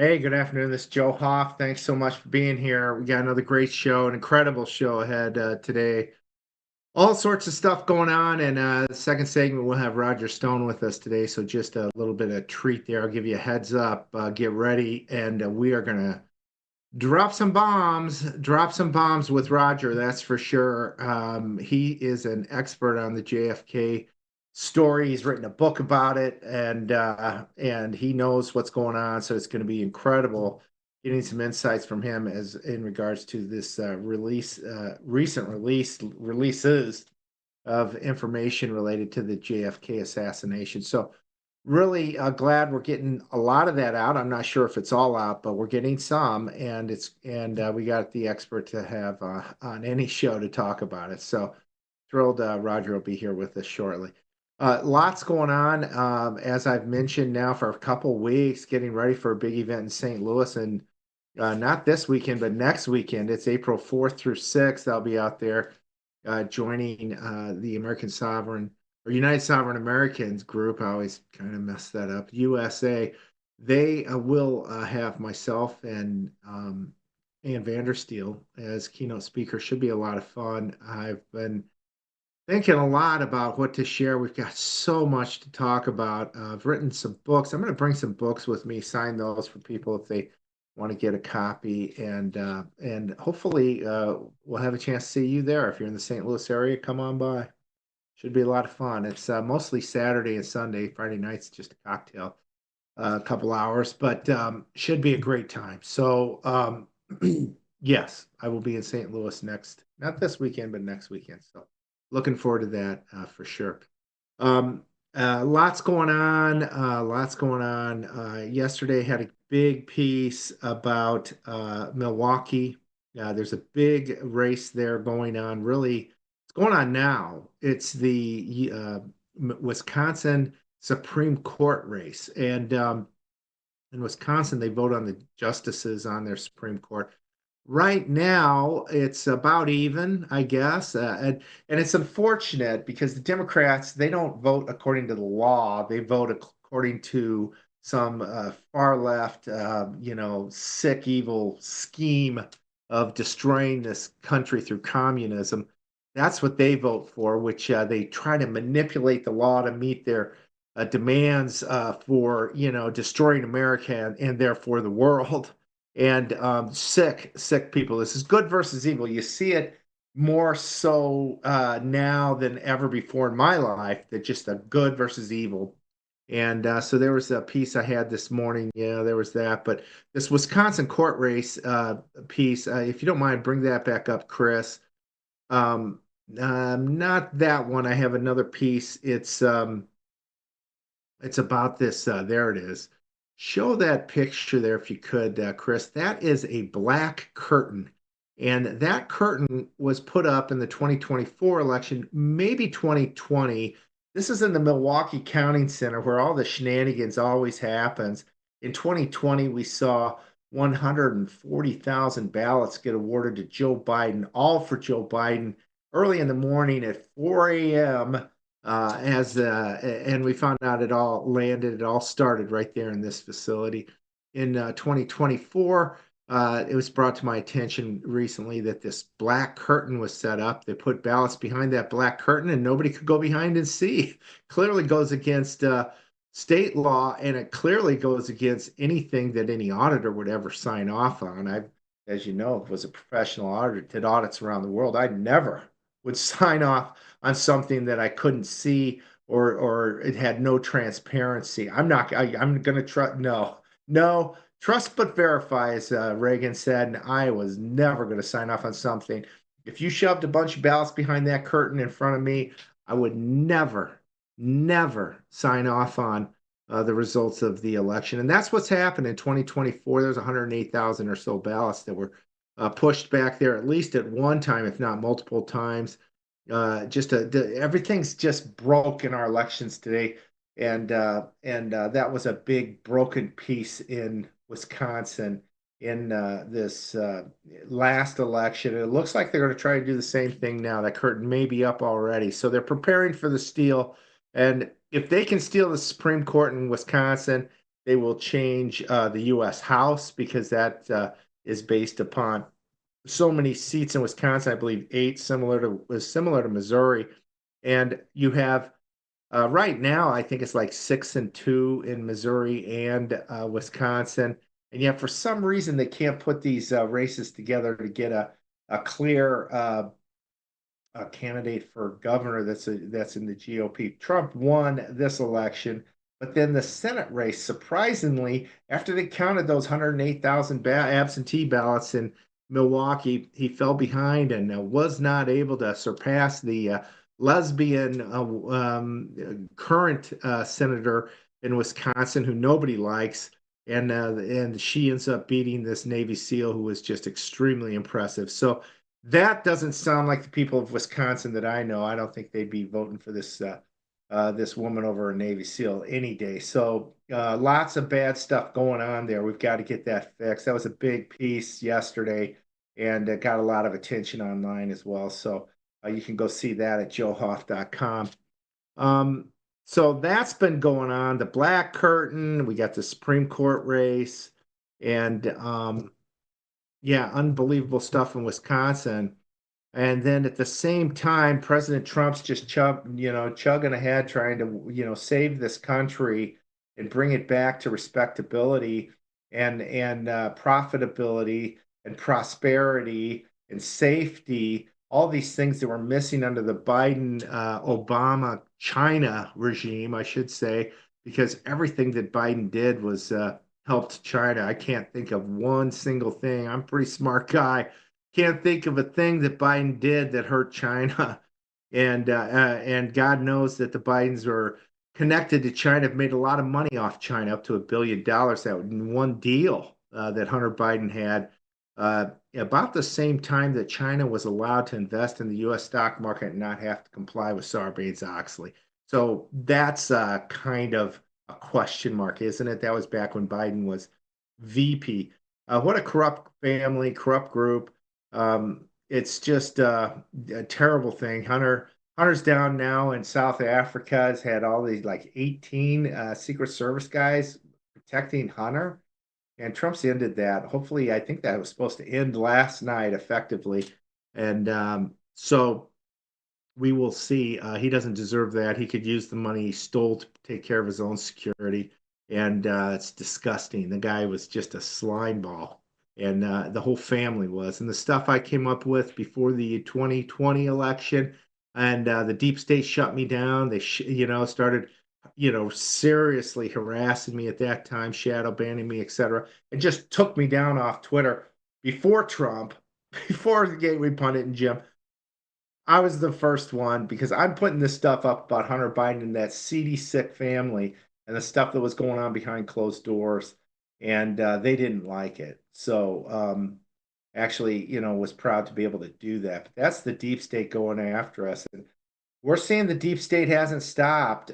Hey, good afternoon. This is Joe Hoff. Thanks so much for being here. We got another great show, an incredible show ahead today. All sorts of stuff going on. And the second segment, we'll have Roger Stone with us today. So just a little bit of treat there. I'll give you a heads up. Get ready. And we are going to drop some bombs with Roger, that's for sure. He is an expert on the JFK story. He's written a book about it, and he knows what's going on. So it's going to be incredible getting some insights from him as in regards to this recent releases of information related to the JFK assassination. So really glad we're getting a lot of that out. I'm not sure if it's all out, but we're getting some, and we got the expert to have on any show to talk about it. So thrilled Roger will be here with us shortly. Lots going on, as I've mentioned now for a couple weeks, getting ready for a big event in St. Louis, and not this weekend, but next weekend. It's April 4th through 6th. I'll be out there joining the American Sovereign or United Sovereign Americans group. I always kind of mess that up. USA. They will have myself and Ann Vandersteel as keynote speaker. Should be a lot of fun. I've been thinking a lot about what to share. We've got so much to talk about. I've written some books. I'm going to bring some books with me, sign those for people if they want to get a copy, and hopefully we'll have a chance to see you there. If you're in the St. Louis area, come on by. Should be a lot of fun. It's mostly Saturday and Sunday. Friday night's just a cocktail, a couple hours, but should be a great time. So yes, I will be in St. Louis next, not this weekend, but next weekend. So looking forward to that for sure. Um, lots going on. Lots going on. Yesterday had a big piece about Milwaukee. There's a big race there going on. Really, it's going on now. It's the Wisconsin Supreme Court race, and in Wisconsin, they vote on the justices on their Supreme Court. Right now, it's about even, I guess, and it's unfortunate because the Democrats they don't vote according to the law; they vote according to some far left, sick, evil scheme of destroying this country through communism. That's what they vote for, which they try to manipulate the law to meet their demands for destroying America and therefore the world. And sick people. This is good versus evil. You see it more so now than ever before in my life, that just a good versus evil. And so there was a piece I had this morning. Yeah, there was that. But this Wisconsin court race piece, if you don't mind, bring that back up, Chris. Um, not that one. I have another piece. It's about this. There it is. Show that picture there if you could, Chris. That is a black curtain. And that curtain was put up in the 2024 election, maybe 2020. This is in the Milwaukee Counting Center where all the shenanigans always happens. In 2020, we saw 140,000 ballots get awarded to Joe Biden, all for Joe Biden, early in the morning at 4 a.m and we found out it all landed, it all started right there in this facility. In 2024, it was brought to my attention recently that this black curtain was set up. They put ballots behind that black curtain, and nobody could go behind and see. Clearly goes against state law, and it clearly goes against anything that any auditor would ever sign off on. I, as you know, was a professional auditor, did audits around the world. I never would sign off on something that I couldn't see, or it had no transparency. I'm going to trust. No, trust but verify, as Reagan said. And I was never going to sign off on something. If you shoved a bunch of ballots behind that curtain in front of me, I would never sign off on the results of the election. And that's what's happened in 2024. There's 108,000 or so ballots that were pushed back there, at least at one time, if not multiple times. Everything's just broke in our elections today, and that was a big broken piece in Wisconsin in this last election. It looks like they're going to try to do the same thing now. That curtain may be up already, so they're preparing for the steal. And if they can steal the Supreme Court in Wisconsin, They will change the U.S. House because that is based upon so many seats in Wisconsin. I believe eight, similar to Missouri. And you have right now, I think it's like 6-2 in Missouri and Wisconsin. And yet, for some reason, they can't put these races together to get a clear candidate for governor that's in the GOP. Trump won this election, but then the Senate race, surprisingly, after they counted those 108,000 absentee ballots in Milwaukee, he fell behind and was not able to surpass the lesbian current senator in Wisconsin who nobody likes. And she ends up beating this Navy SEAL who was just extremely impressive. So that doesn't sound like the people of Wisconsin that I know. I don't think they'd be voting for this woman over a Navy SEAL any day. So lots of bad stuff going on there. We've got to get that fixed. That was a big piece yesterday, and it got a lot of attention online as well. So you can go see that at joehoff.com. Um, so that's been going on. The Black Curtain. We got the Supreme Court race, and yeah, unbelievable stuff in Wisconsin. And then at the same time, President Trump's just chugging ahead, trying to, save this country and bring it back to respectability and profitability and prosperity and safety, all these things that were missing under the Biden Obama China regime, I should say, because everything that Biden did was helped China. I can't think of one single thing. I'm a pretty smart guy, can't think of a thing that Biden did that hurt China. And God knows that the Bidens were connected to China, have made a lot of money off China, up to $1 billion that in one deal that Hunter Biden had. About the same time that China was allowed to invest in the U.S. stock market and not have to comply with Sarbanes-Oxley. So that's kind of a question mark, isn't it? That was back when Biden was VP. What a corrupt family, corrupt group. It's just a terrible thing. Hunter's down now in South Africa. Has had all these like 18 Secret Service guys protecting Hunter, and Trump's ended that. Hopefully, I think that was supposed to end last night effectively, and so we will see. He doesn't deserve that. He could use the money he stole to take care of his own security, and it's disgusting. The guy was just a slime ball, and the whole family was. And the stuff I came up with before the 2020 election, and the deep state shut me down. They, started, seriously harassing me at that time, shadow banning me, etc. It just took me down off Twitter before Trump, before the Gateway Pundit and Jim. I was the first one because I'm putting this stuff up about Hunter Biden and that seedy, sick family and the stuff that was going on behind closed doors, and they didn't like it. So, actually, was proud to be able to do that. But that's the deep state going after us, and we're seeing the deep state hasn't stopped.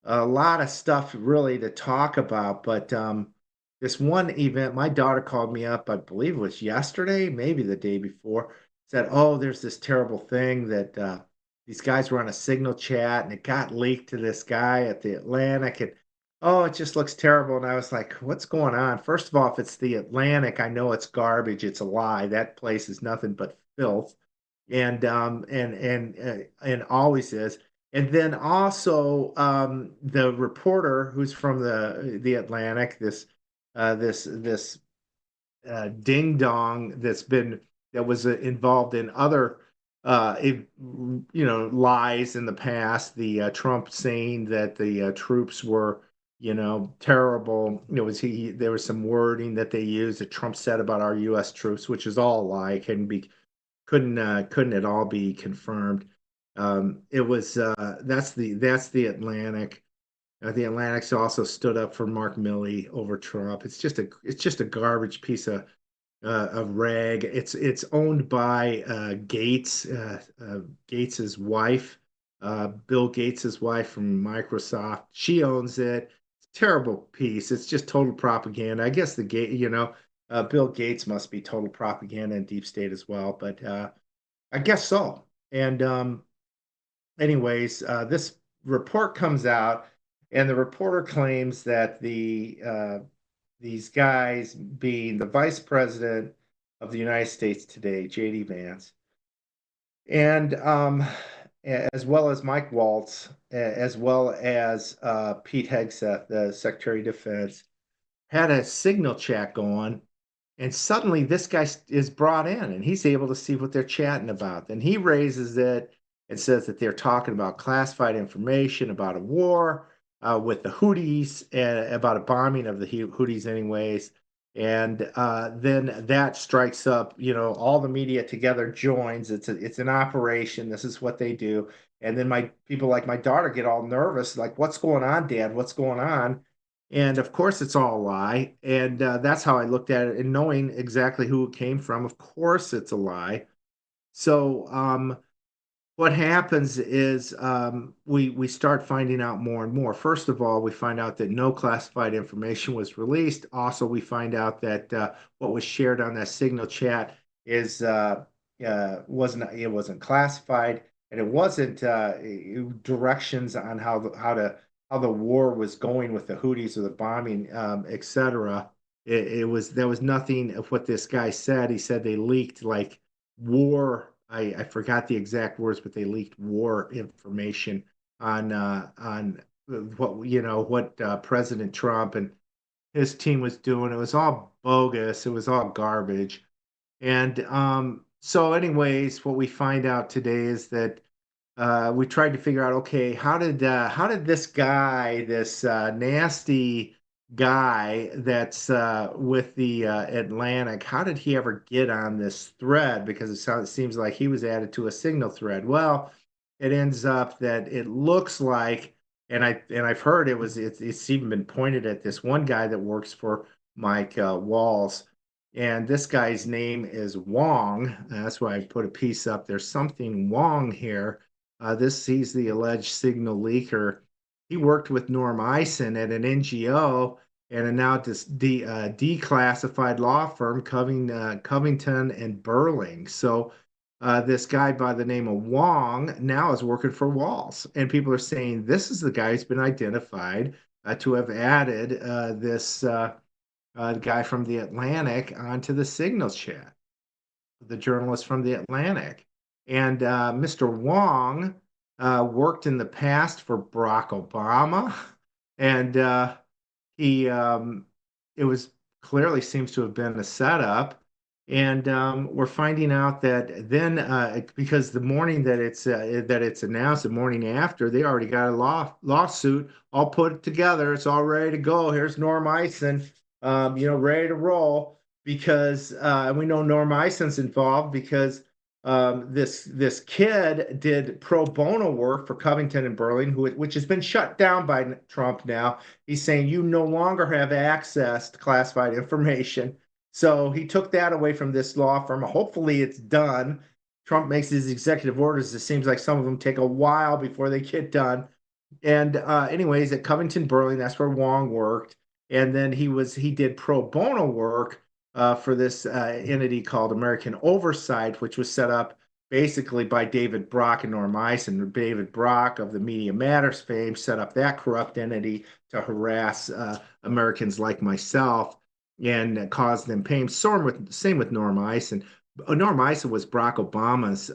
A lot of stuff really to talk about, but this one event, my daughter called me up, I believe it was yesterday, maybe the day before, said, "Oh, there's this terrible thing that these guys were on a signal chat and it got leaked to this guy at the Atlantic, and oh, it just looks terrible." And I was like, "What's going on?" First of all, if it's the Atlantic, I know it's garbage, it's a lie. That place is nothing but filth, and always is. And then also the reporter who's from the Atlantic, this ding dong that was involved in other lies in the past. The Trump saying that the troops were terrible. There was some wording that they used that Trump said about our U.S. troops, which is all a lie, couldn't at all be confirmed. It was that's the Atlantic. The Atlantic's also stood up for Mark Milley over Trump. It's just a garbage piece of rag. It's owned by Gates's wife, Bill Gates's wife from Microsoft. She owns it. It's a terrible piece. It's just total propaganda. I guess Bill Gates must be total propaganda and deep state as well, but I guess so. And anyways, this report comes out. And the reporter claims that these guys, being the vice president of the United States today, J.D. Vance, and as well as Mike Waltz, as well as Pete Hegseth, the Secretary of Defense, had a signal chat going, and suddenly this guy is brought in and he's able to see what they're chatting about. Then he raises it and says that they're talking about classified information about a war with the Houthis and about a bombing of the Houthis, anyways. And then that strikes up, all the media together joins. It's an operation. This is what they do. And then my people like my daughter get all nervous, like, "What's going on, Dad? What's going on?" And of course, it's all a lie. And that's how I looked at it. And knowing exactly who it came from, of course, it's a lie. So, what happens is we start finding out more and more. First of all, we find out that no classified information was released. Also, we find out that what was shared on that signal chat is wasn't classified, and it wasn't directions on how the war was going with the Houthis or the bombing, etc. It was there was nothing of what this guy said. He said they leaked like war. I forgot the exact words, but they leaked war information on what President Trump and his team was doing. It was all bogus. It was all garbage. And so, anyways, what we find out today is that we tried to figure out, okay, how did this guy, this nasty guy that's with the Atlantic, how did he ever get on this thread? Because it seems like he was added to a signal thread. Well, it ends up that it looks like, and I've heard it's even been pointed at this one guy that works for Mike Walls. And this guy's name is Wong. That's why I put a piece up. There's something Wong here. He's the alleged signal leaker. He worked with Norm Eisen at an NGO and a now declassified law firm, Covington and Burling. So this guy by the name of Wong now is working for Walls, and people are saying this is the guy who's been identified to have added this guy from the Atlantic onto the signal chat, the journalist from the Atlantic. And Mr. Wong worked in the past for Barack Obama, and he it was clearly seems to have been a setup. And we're finding out that then because the morning that it's announced, the morning after, they already got a lawsuit all put together. It's all ready to go. Here's Norm Eisen, ready to roll because we know Norm Eisen's involved because this kid did pro bono work for Covington and Burling, which has been shut down by Trump now. He's saying you no longer have access to classified information. So he took that away from this law firm. Hopefully it's done. Trump makes these executive orders. It seems like some of them take a while before they get done. And anyways, at Covington Burling, that's where Wong worked. And then he did pro bono work for this entity called American Oversight, which was set up basically by David Brock and Norm Eisen. David Brock of the Media Matters fame set up that corrupt entity to harass Americans like myself and cause them pain. Same with Norm Eisen. Norm Eisen was Barack Obama's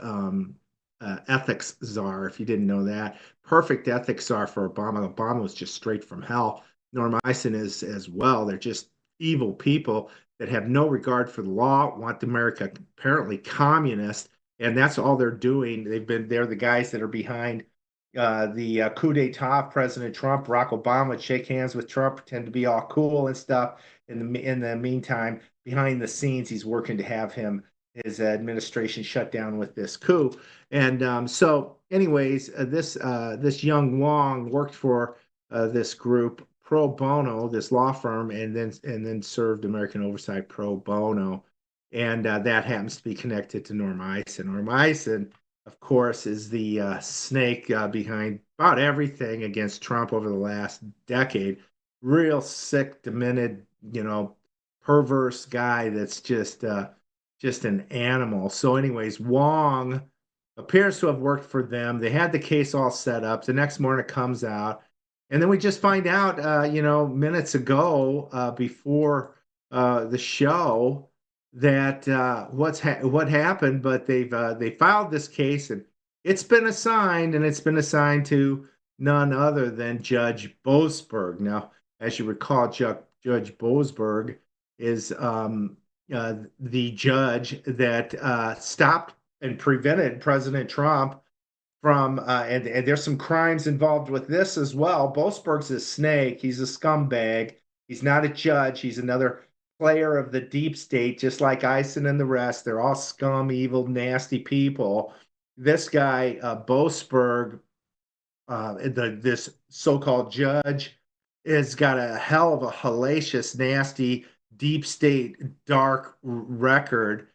ethics czar, if you didn't know that. Perfect ethics czar for Obama. Obama was just straight from hell. Norm Eisen is as well. They're just evil people that have no regard for the law, want America apparently communist, and that's all they're doing. They're the guys that are behind the coup d'etat of President Trump. Barack Obama would shake hands with Trump, pretend to be all cool and stuff. In the meantime, behind the scenes, he's working to have his administration shut down with this coup. And so, anyways, this young Wong worked for this group pro bono, this law firm, and then served American Oversight pro bono, and that happens to be connected to Norm Eisen. Norm Eisen, of course, is the snake behind about everything against Trump over the last decade. Real sick, demented, perverse guy that's just an animal. So, anyways, Wong appears to have worked for them. They had the case all set up. The next morning it comes out, And then we just find out, minutes ago, before the show, that what happened. But they filed this case, and it's been assigned to none other than Judge Boasberg. Now, as you recall, Judge Boasberg is the judge that stopped and prevented President Trump from and there's some crimes involved with this as well. Boasberg's a snake. He's a scumbag. He's not a judge. He's another player of the deep state, just like Eisen and the rest. They're all scum, evil, nasty people. This guy, Boasberg, this so-called judge, has got a hell of a hellacious, nasty, deep state, dark record.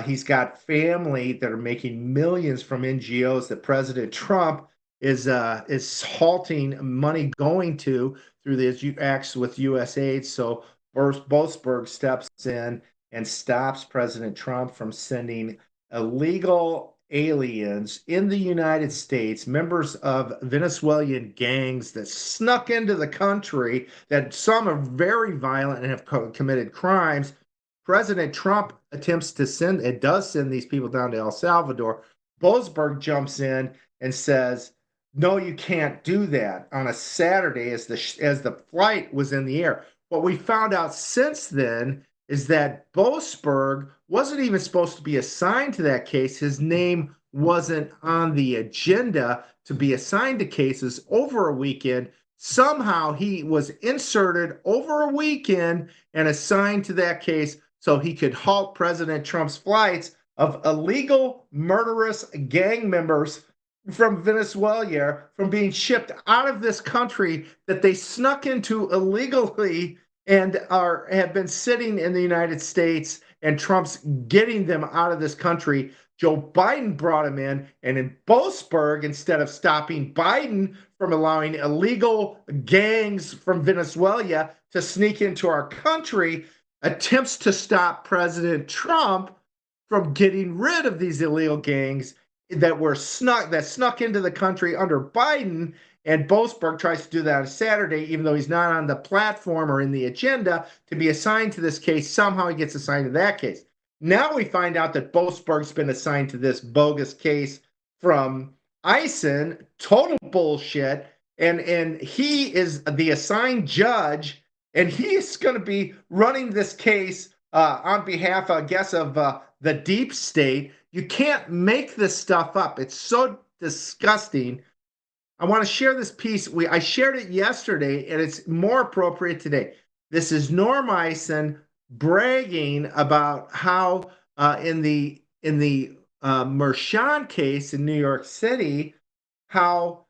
He's got family that are making millions from NGOs that President Trump is halting money going to through the acts with USAID. So Boasberg steps in and stops President Trump from sending illegal aliens in the United States, members of Venezuelan gangs that snuck into the country, that some are very violent and have committed crimes. President Trump attempts to send, it does send these people down to El Salvador. Boasberg jumps in and says, no, you can't do that on a Saturday as the flight was in the air. What we found out since then is that Boasberg wasn't even supposed to be assigned to that case. His name wasn't on the agenda to be assigned to cases over a weekend. Somehow he was inserted over a weekend and assigned to that case so he could halt President Trump's flights of illegal, murderous gang members from Venezuela from being shipped out of this country that they snuck into illegally and have been sitting in the United States, and Trump's getting them out of this country. Joe Biden brought him in, and in Boasberg, instead of stopping Biden from allowing illegal gangs from Venezuela to sneak into our country, attempts to stop President Trump from getting rid of these illegal gangs that snuck into the country under Biden. And Boasberg tries to do that on Saturday, even though he's not on the platform or in the agenda to be assigned to this case. Somehow he gets assigned to that case. Now we find out that Boasberg's been assigned to this bogus case from Eisen. Total bullshit. And he is the assigned judge, and he's going to be running this case on behalf, I guess, of the deep state. You can't make this stuff up. It's so disgusting. I want to share this piece. I shared it yesterday, and it's more appropriate today. This is Norm Eisen bragging about how in the Mershon case in New York City, how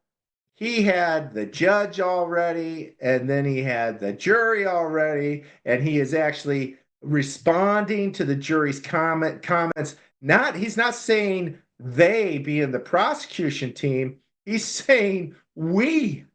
he had the judge already, and then he had the jury already, and he is actually responding to the jury's comments. He's not saying they, being the prosecution team, he's saying we.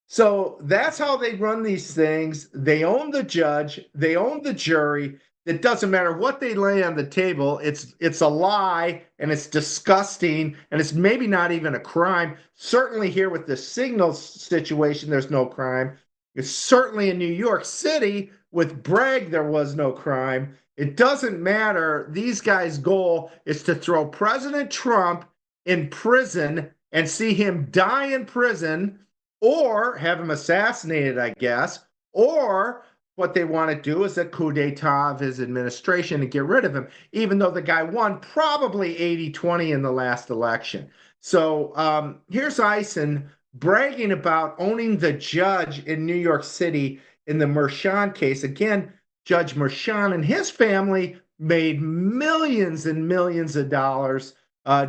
So that's how they run these things. They own the judge, they own the jury. It doesn't matter what they lay on the table. It's a lie, and it's disgusting, and it's maybe not even a crime. Certainly here with the Signals situation, there's no crime. It's certainly in New York City with Bragg, there was no crime. It doesn't matter. These guys' goal is to throw President Trump in prison and see him die in prison, or have him assassinated, I guess, or what they want to do is a coup d'etat of his administration and get rid of him, even though the guy won probably 80-20 in the last election. So here's Eisen bragging about owning the judge in New York City in the Mershon case. Again, Judge Mershon and his family made millions and millions of dollars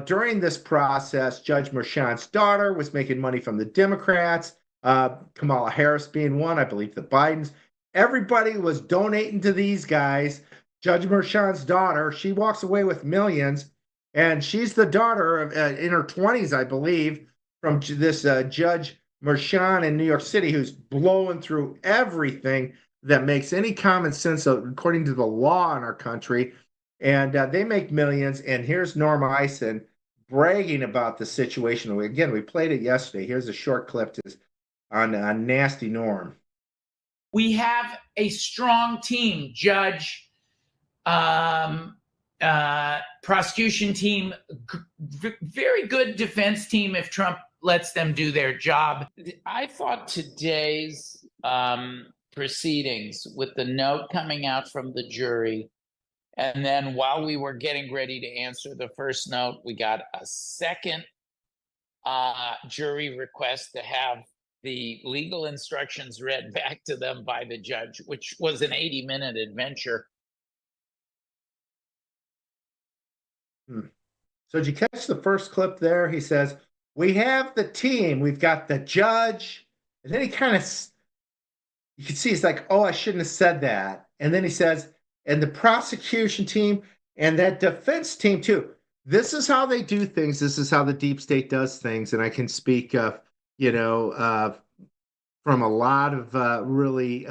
during this process. Judge Mershon's daughter was making money from the Democrats, Kamala Harris being one, I believe the Bidens. Everybody was donating to these guys. Judge Mershon's daughter, she walks away with millions, and she's the daughter of, in her 20s, I believe, from this Judge Mershon in New York City, who's blowing through everything that makes any common sense according to the law in our country. And they make millions. And here's Norm Eisen bragging about the situation. Again, we played it yesterday. Here's a short clip. on nasty Norm. We have a strong team, Judge, um, prosecution team, very good defense team if Trump lets them do their job. I thought today's proceedings, with the note coming out from the jury, and then while we were getting ready to answer the first note, we got a second jury request to have the legal instructions read back to them by the judge, which was an 80-minute adventure. So did you catch the first clip there? He says, "We have the team. We've got the judge." And then he kind of, you can see he's like, "Oh, I shouldn't have said that." And then he says, "And the prosecution team and that defense team too. This is how they do things. This is how the deep state does things." And I can speak of, you know, from a lot of really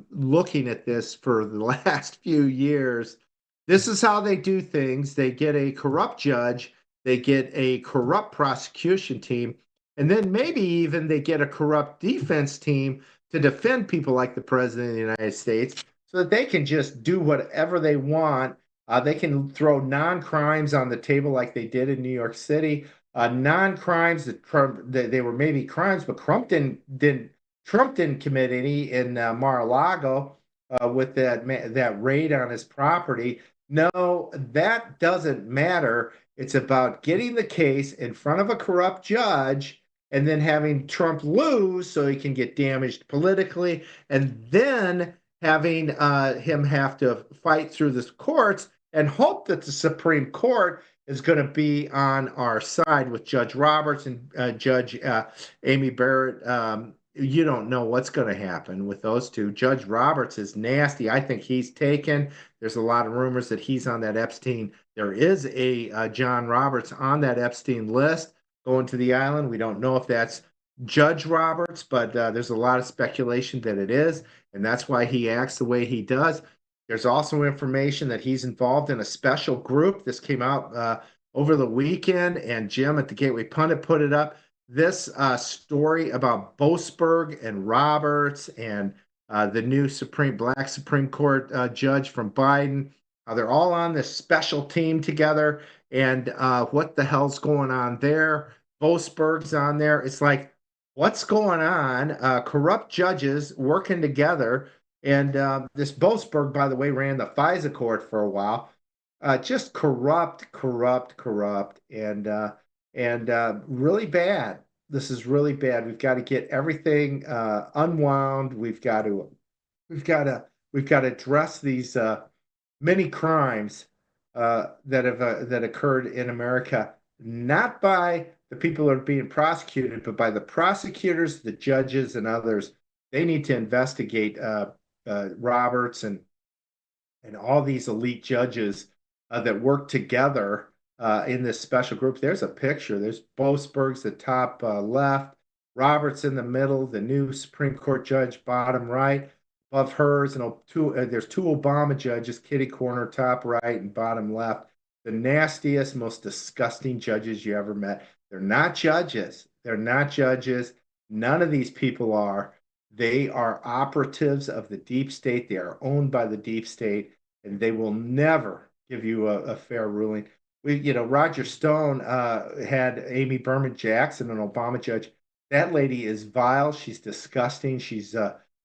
looking at this for the last few years. This is how they do things. They get a corrupt judge, they get a corrupt prosecution team, and then maybe even they get a corrupt defense team to defend people like the president of the United States so that they can just do whatever they want. They can throw non-crimes on the table like they did in New York City. Non-crimes that they were maybe crimes, but Trump didn't commit any in Mar-a-Lago with that raid on his property. No, that doesn't matter. It's about getting the case in front of a corrupt judge and then having Trump lose so he can get damaged politically, and then having him have to fight through the courts and hope that the Supreme Court is going to be on our side with Judge Roberts and Judge Amy Barrett. You don't know what's going to happen with those two. Judge Roberts is nasty. I think he's taken. There's a lot of rumors that he's on that Epstein. There is a John Roberts on that Epstein list going to the island. We don't know if that's Judge Roberts, but there's a lot of speculation that it is, and that's why he acts the way he does. There's also information that he's involved in a special group. This came out over the weekend, and Jim at the Gateway Pundit put it up. This story about Boasberg and Roberts and the new Black Supreme Court judge from Biden. They're all on this special team together. And what the hell's going on there? Boasberg's on there. It's like, what's going on? Corrupt judges working together. And this Boasberg, by the way, ran the FISA court for a while. Just corrupt, and really bad. This is really bad. We've got to get everything unwound. We've got to address these many crimes that occurred in America, not by the people that are being prosecuted, but by the prosecutors, the judges, and others. They need to investigate Roberts and all these elite judges that work together in this special group. There's a picture. There's Boasberg's the top left, Roberts in the middle, the new Supreme Court judge bottom right. Above hers, and there's two Obama judges, kitty corner, top right and bottom left. The nastiest, most disgusting judges you ever met. They're not judges. They're not judges. None of these people are. They are operatives of the deep state. They are owned by the deep state, and they will never give you a fair ruling. Roger Stone had Amy Berman Jackson, an Obama judge. That lady is vile. She's disgusting. She's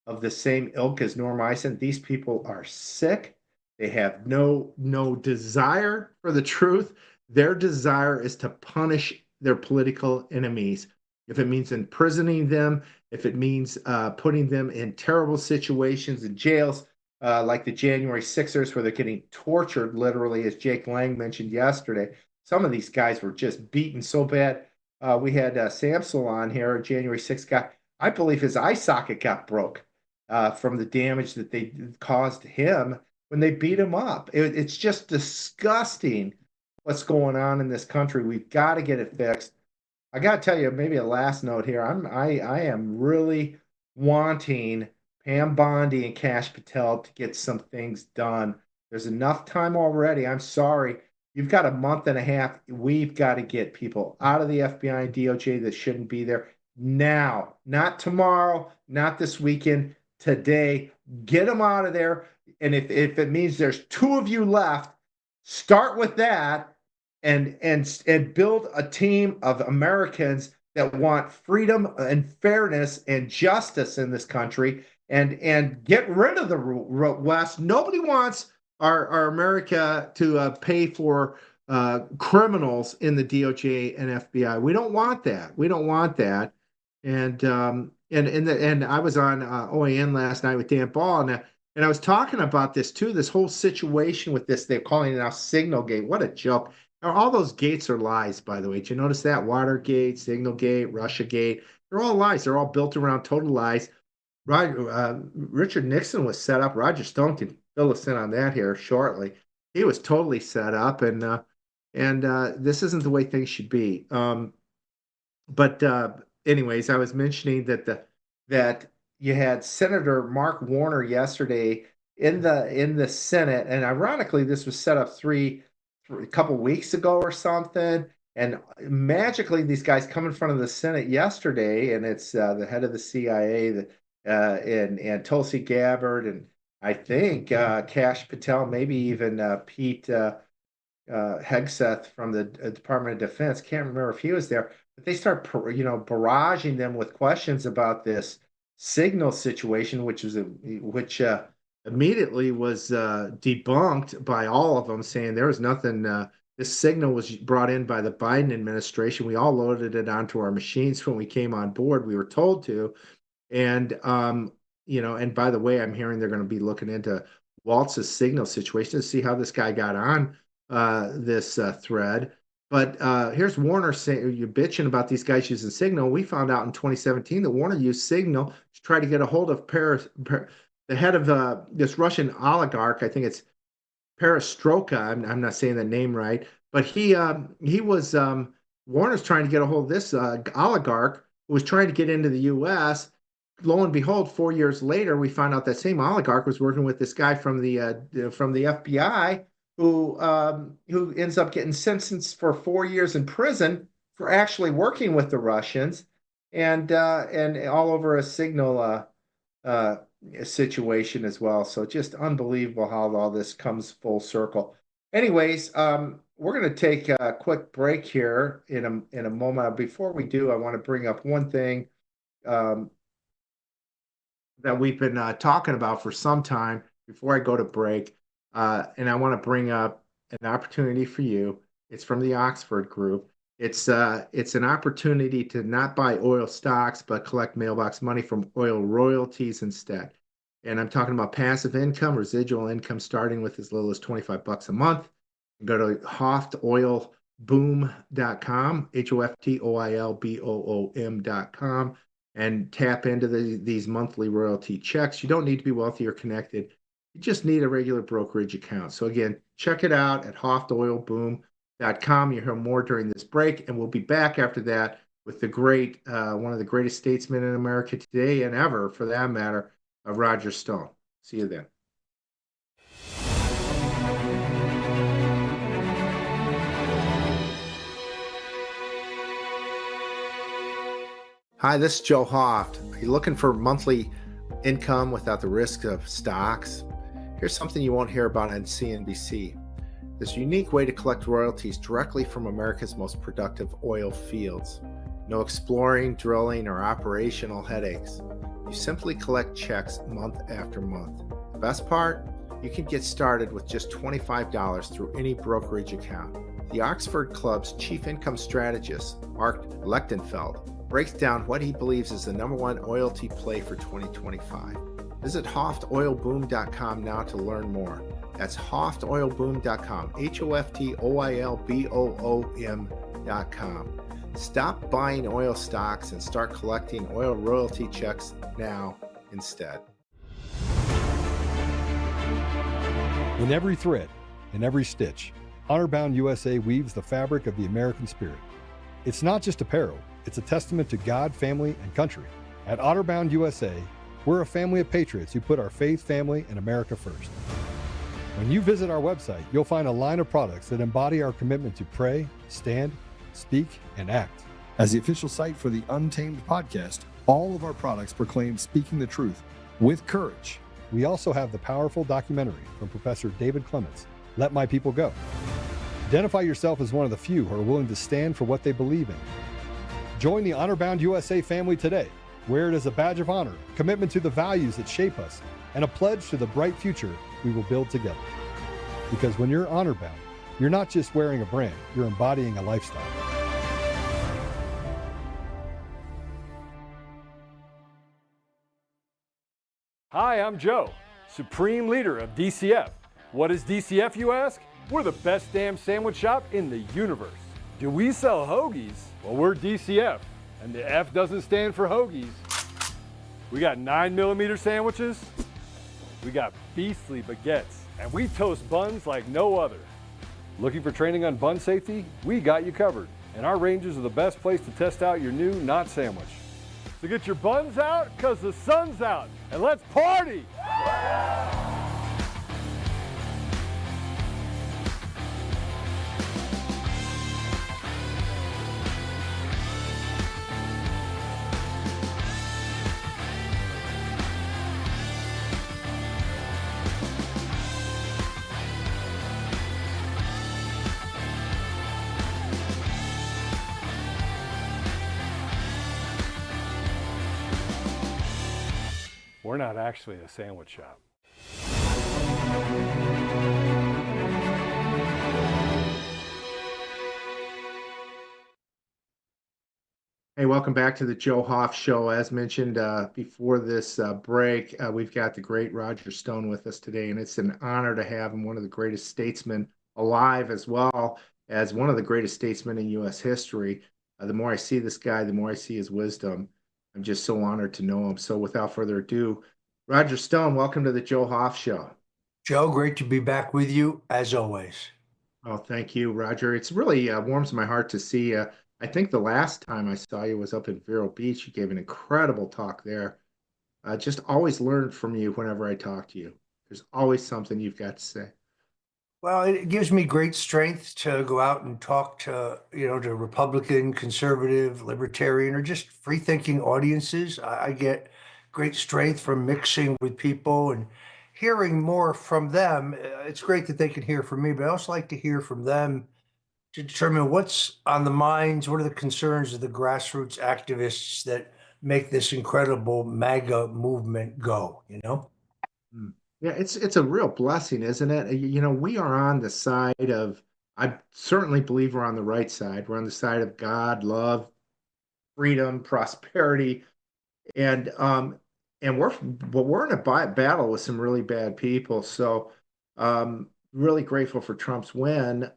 of the same ilk as Norm Eisen. These people are sick. They have no desire for the truth. Their desire is to punish their political enemies. If it means imprisoning them, if it means putting them in terrible situations in jails, like the January Sixers, where they're getting tortured, literally, as Jake Lang mentioned yesterday. Some of these guys were just beaten so bad. We had Samsel on here, a January 6th guy. I believe his eye socket got broke from the damage that they caused him when they beat him up. It's just disgusting what's going on in this country. We've got to get it fixed. I got to tell you, maybe a last note here. I am really wanting Pam Bondi and Kash Patel to get some things done. There's enough time already. I'm sorry. You've got a month and a half. We've got to get people out of the FBI and DOJ that shouldn't be there. now, not tomorrow, not this weekend, today. Get them out of there. And if it means there's two of you left, start with that and build a team of Americans that want freedom and fairness and justice in this country and get rid of the West. Nobody wants our America to pay for criminals in the DOJ and FBI. We don't want that. We don't want that. And I was on OAN last night with Dan Ball, and I was talking about this too. This whole situation with this, they're calling it now Signal Gate. What a joke! All those gates are lies, by the way. Did you notice that? Watergate, Signal Gate, Russia Gate. They're all lies. They're all built around total lies. Richard Nixon was set up. Roger Stone can fill us in on that here shortly. He was totally set up, and this isn't the way things should be. But anyways, I was mentioning that you had Senator Mark Warner yesterday in the Senate, and ironically, this was set up a couple weeks ago or something. And magically, these guys come in front of the Senate yesterday, and it's the head of the CIA, and Tulsi Gabbard, and I think Kash Patel, maybe even Pete Hegseth from the Department of Defense. Can't remember if he was there, but they start, barraging them with questions about this signal situation, which immediately was debunked by all of them, saying there was nothing. This signal was brought in by the Biden administration. We all loaded it onto our machines when we came on board. We were told to, and and by the way, I'm hearing they're going to be looking into Waltz's signal situation to see how this guy got on this thread. But here's Warner saying, you're bitching about these guys using Signal. We found out in 2017 that Warner used Signal to try to get a hold of the head of this Russian oligarch. I think it's Perestroika. I'm not saying the name right, but he was Warner's trying to get a hold of this oligarch who was trying to get into the U.S. Lo and behold, 4 years later, we found out that same oligarch was working with this guy from the FBI who ends up getting sentenced for 4 years in prison for actually working with the Russians and all over a Signal situation as well. So just unbelievable how all this comes full circle. Anyways, we're going to take a quick break here in a moment. Before we do, I want to bring up one thing that we've been talking about for some time before I go to break. And I want to bring up an opportunity for you. It's from the Oxford Group. It's an opportunity to not buy oil stocks, but collect mailbox money from oil royalties instead. And I'm talking about passive income, residual income, starting with as little as $25 a month. Go to hoftoilboom.com, HOFTOILBOOM.com, and tap into these monthly royalty checks. You don't need to be wealthy or connected. You just need a regular brokerage account. So again, check it out at hoftoilboom.com. You'll hear more during this break, and we'll be back after that with the great, one of the greatest statesmen in America today and ever, for that matter, Roger Stone. See you then. Hi, this is Joe Hoft. Are you looking for monthly income without the risk of stocks? Here's something you won't hear about on CNBC. There's a unique way to collect royalties directly from America's most productive oil fields. No exploring, drilling, or operational headaches. You simply collect checks month after month. The best part? You can get started with just $25 through any brokerage account. The Oxford Club's chief income strategist, Mark Lechtenfeld, breaks down what he believes is the #1 royalty play for 2025. Visit hoftoilboom.com now to learn more. That's hoftoilboom.com, HOFTOILBOOM.com. Stop buying oil stocks and start collecting oil royalty checks now instead. In every thread, in every stitch, Honor-Bound USA weaves the fabric of the American spirit. It's not just apparel, it's a testament to God, family, and country. At Honor-Bound USA, we're a family of patriots who put our faith, family, and America first. When you visit our website, you'll find a line of products that embody our commitment to pray, stand, speak, and act. As the official site for the Untamed podcast, all of our products proclaim speaking the truth with courage. We also have the powerful documentary from Professor David Clements, Let My People Go. Identify yourself as one of the few who are willing to stand for what they believe in. Join the Honor-Bound USA family today. Wear it as a badge of honor, commitment to the values that shape us, and a pledge to the bright future we will build together. Because when you're honor-bound, you're not just wearing a brand, you're embodying a lifestyle. Hi, I'm Joe, Supreme Leader of DCF. What is DCF, you ask? We're the best damn sandwich shop in the universe. Do we sell hoagies? Well, we're DCF, and the F doesn't stand for hoagies. We got 9mm sandwiches, we got beastly baguettes, and we toast buns like no other. Looking for training on bun safety? We got you covered, and our Rangers are the best place to test out your new Not sandwich. So get your buns out, cause the sun's out, and let's party! We're not actually a sandwich shop. Hey, welcome back to the Joe Hoff Show. As mentioned before this break, we've got the great Roger Stone with us today, and it's an honor to have him, one of the greatest statesmen alive, as well as one of the greatest statesmen in U.S. history. The more I see this guy, the more I see his wisdom. I'm just so honored to know him. So without further ado, Roger Stone, welcome to the Joe Hoff Show. Joe, great to be back with you, as always. Oh, thank you, Roger. It's really warms my heart to see you. I think the last time I saw you was up in Vero Beach. You gave an incredible talk there. Just always learn from you whenever I talk to you. There's always something you've got to say. Well, it gives me great strength to go out and talk to, to Republican, conservative, libertarian, or just free-thinking audiences. I get great strength from mixing with people and hearing more from them. It's great that they can hear from me, but I also like to hear from them to determine what's on the minds, what are the concerns of the grassroots activists that make this incredible MAGA movement go, Mm. Yeah, it's a real blessing, isn't it? We are on the side of, I certainly believe we're on the right side. We're on the side of God, love, freedom, prosperity, and we're in a battle with some really bad people. So really grateful for Trump's win,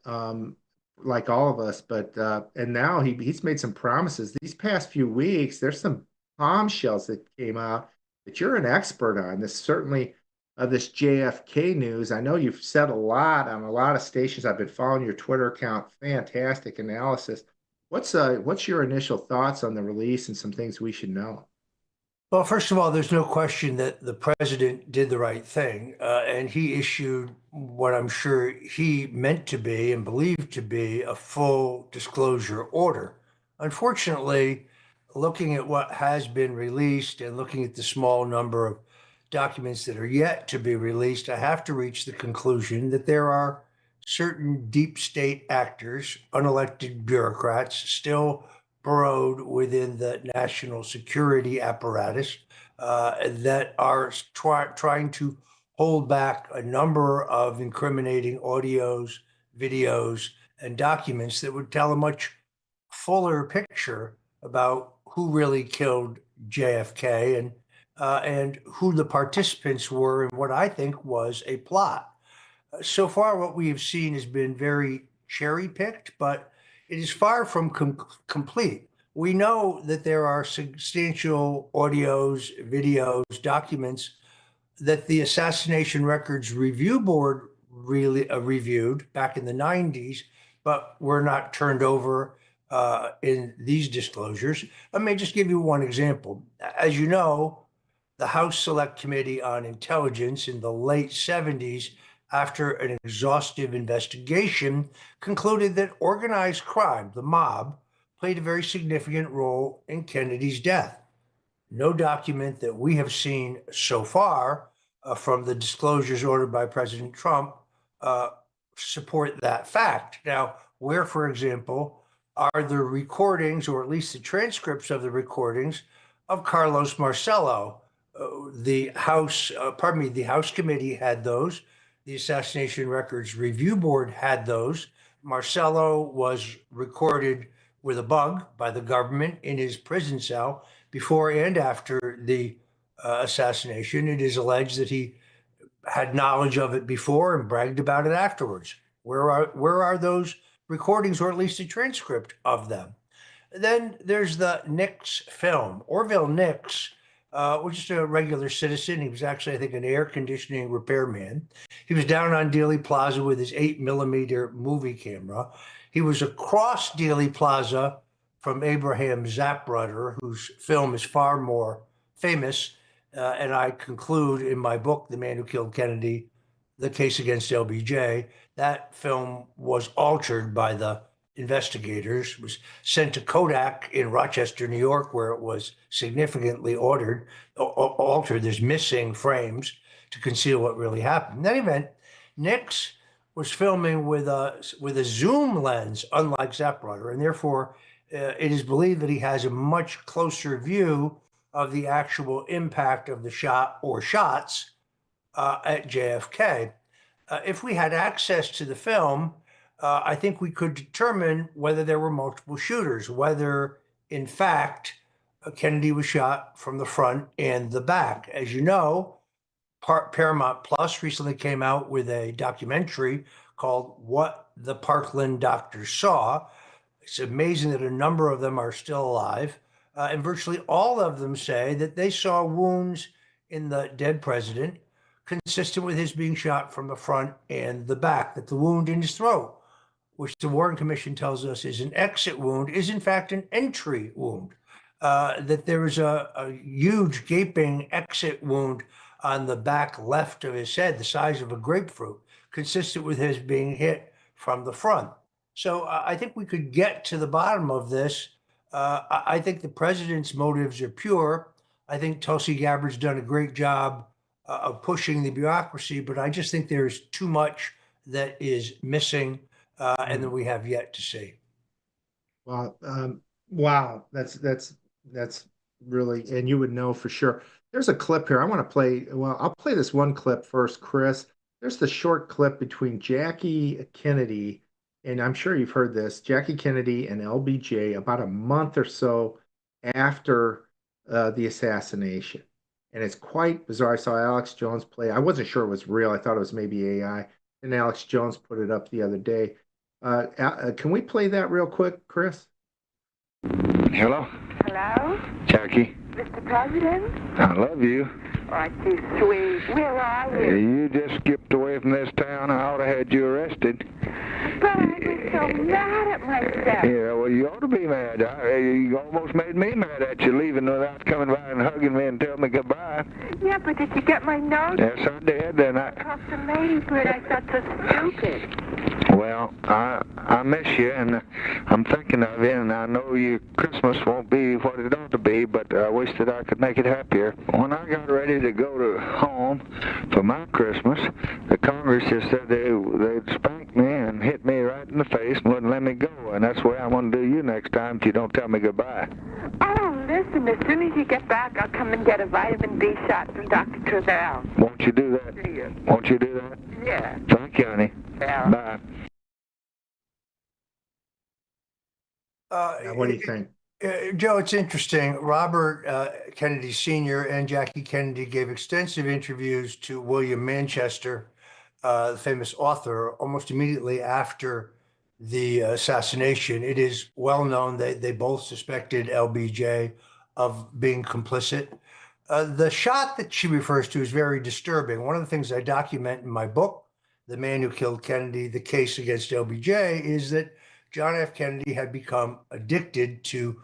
like all of us. But and now he's made some promises these past few weeks. There's some bombshells that came out that you're an expert on. This certainly this JFK news. I know you've said a lot on a lot of stations. I've been following your Twitter account. Fantastic analysis. What's your initial thoughts on the release and some things we should know? Well, first of all, there's no question that the president did the right thing, and he issued what I'm sure he meant to be and believed to be a full disclosure order. Unfortunately, looking at what has been released and looking at the small number of documents that are yet to be released, I have to reach the conclusion that there are certain deep state actors, unelected bureaucrats, still burrowed within the national security apparatus that are trying to hold back a number of incriminating audios, videos, and documents that would tell a much fuller picture about who really killed JFK and who the participants were in what I think was a plot. So far, what we have seen has been very cherry picked, but it is far from complete. We know that there are substantial audios, videos, documents that the Assassination Records Review Board really reviewed back in the 90s, but were not turned over in these disclosures. I may just give you one example. As you know, the House Select Committee on Intelligence in the late 70s, after an exhaustive investigation, concluded that organized crime, the mob, played a very significant role in Kennedy's death. No document that we have seen so far from the disclosures ordered by President Trump support that fact. Now, where, for example, are the recordings, or at least the transcripts of the recordings of Carlos Marcello? The House Committee had those. The Assassination Records Review Board had those. Marcello was recorded with a bug by the government in his prison cell before and after the assassination. It is alleged that he had knowledge of it before and bragged about it afterwards. Where are those recordings, or at least a transcript of them? Then there's the Nix film. Orville Nix was just a regular citizen. He was actually, I think, an air conditioning repairman. He was down on Dealey Plaza with his 8mm movie camera. He was across Dealey Plaza from Abraham Zapruder, whose film is far more famous. And I conclude in my book, The Man Who Killed Kennedy, The Case Against LBJ, that film was altered by the investigators, was sent to Kodak in Rochester, New York, where it was significantly altered. There's missing frames to conceal what really happened. In that event, Nix was filming with a zoom lens, unlike Zapruder, and therefore it is believed that he has a much closer view of the actual impact of the shot or shots at JFK. If we had access to the film, I think we could determine whether there were multiple shooters, whether, in fact, Kennedy was shot from the front and the back. As you know, Paramount Plus recently came out with a documentary called What the Parkland Doctors Saw. It's amazing that a number of them are still alive. And virtually all of them say that they saw wounds in the dead president consistent with his being shot from the front and the back, that the wound in his throat, which the Warren Commission tells us is an exit wound, is in fact an entry wound, that there is a huge gaping exit wound on the back left of his head, the size of a grapefruit, consistent with his being hit from the front. So I think we could get to the bottom of this. I think the president's motives are pure. I think Tulsi Gabbard's done a great job of pushing the bureaucracy, but I just think there's too much that is missing and that we have yet to see. Well, wow, that's really, and you would know for sure. There's a clip here I want to play. Well, I'll play this one clip first, Chris. There's the short clip between Jackie Kennedy, and I'm sure you've heard this, Jackie Kennedy and LBJ about a month or so after the assassination. And it's quite bizarre. I saw Alex Jones play. I wasn't sure it was real. I thought it was maybe AI. And Alex Jones put it up the other day. Can we play that real quick, Chris? Hello? Hello? Jackie, Mr. President? I love you. Aren't you sweet? Where are you? You just skipped away from this town. I ought to had you arrested. But I was so mad at myself. Yeah, well, you ought to be mad. You almost made me mad at you leaving without coming by and hugging me and telling me goodbye. Yeah, but did you get my note? Yes, I did. And I talked to Ladybird. I thought so stupid. Well, I miss you, and I'm thinking of you, and I know your Christmas won't be what it ought to be, but I wish that I could make it happier. When I got ready to go to home for my Christmas, the Congress just said they'd spank me and hit me right in the face and wouldn't let me go, and that's the way I want to do you next time if you don't tell me goodbye. Oh, listen, as soon as you get back, I'll come and get a vitamin B shot from Dr. Trevell. Won't you do that? See you. Won't you do that? Yeah. Thank you, honey. Yeah. Bye. What do you think? Joe, it's interesting. Robert Kennedy Sr. and Jackie Kennedy gave extensive interviews to William Manchester, the famous author, almost immediately after the assassination. It is well known that they both suspected LBJ of being complicit. The shot that she refers to is very disturbing. One of the things I document in my book, The Man Who Killed Kennedy, The Case Against LBJ, is that John F. Kennedy had become addicted to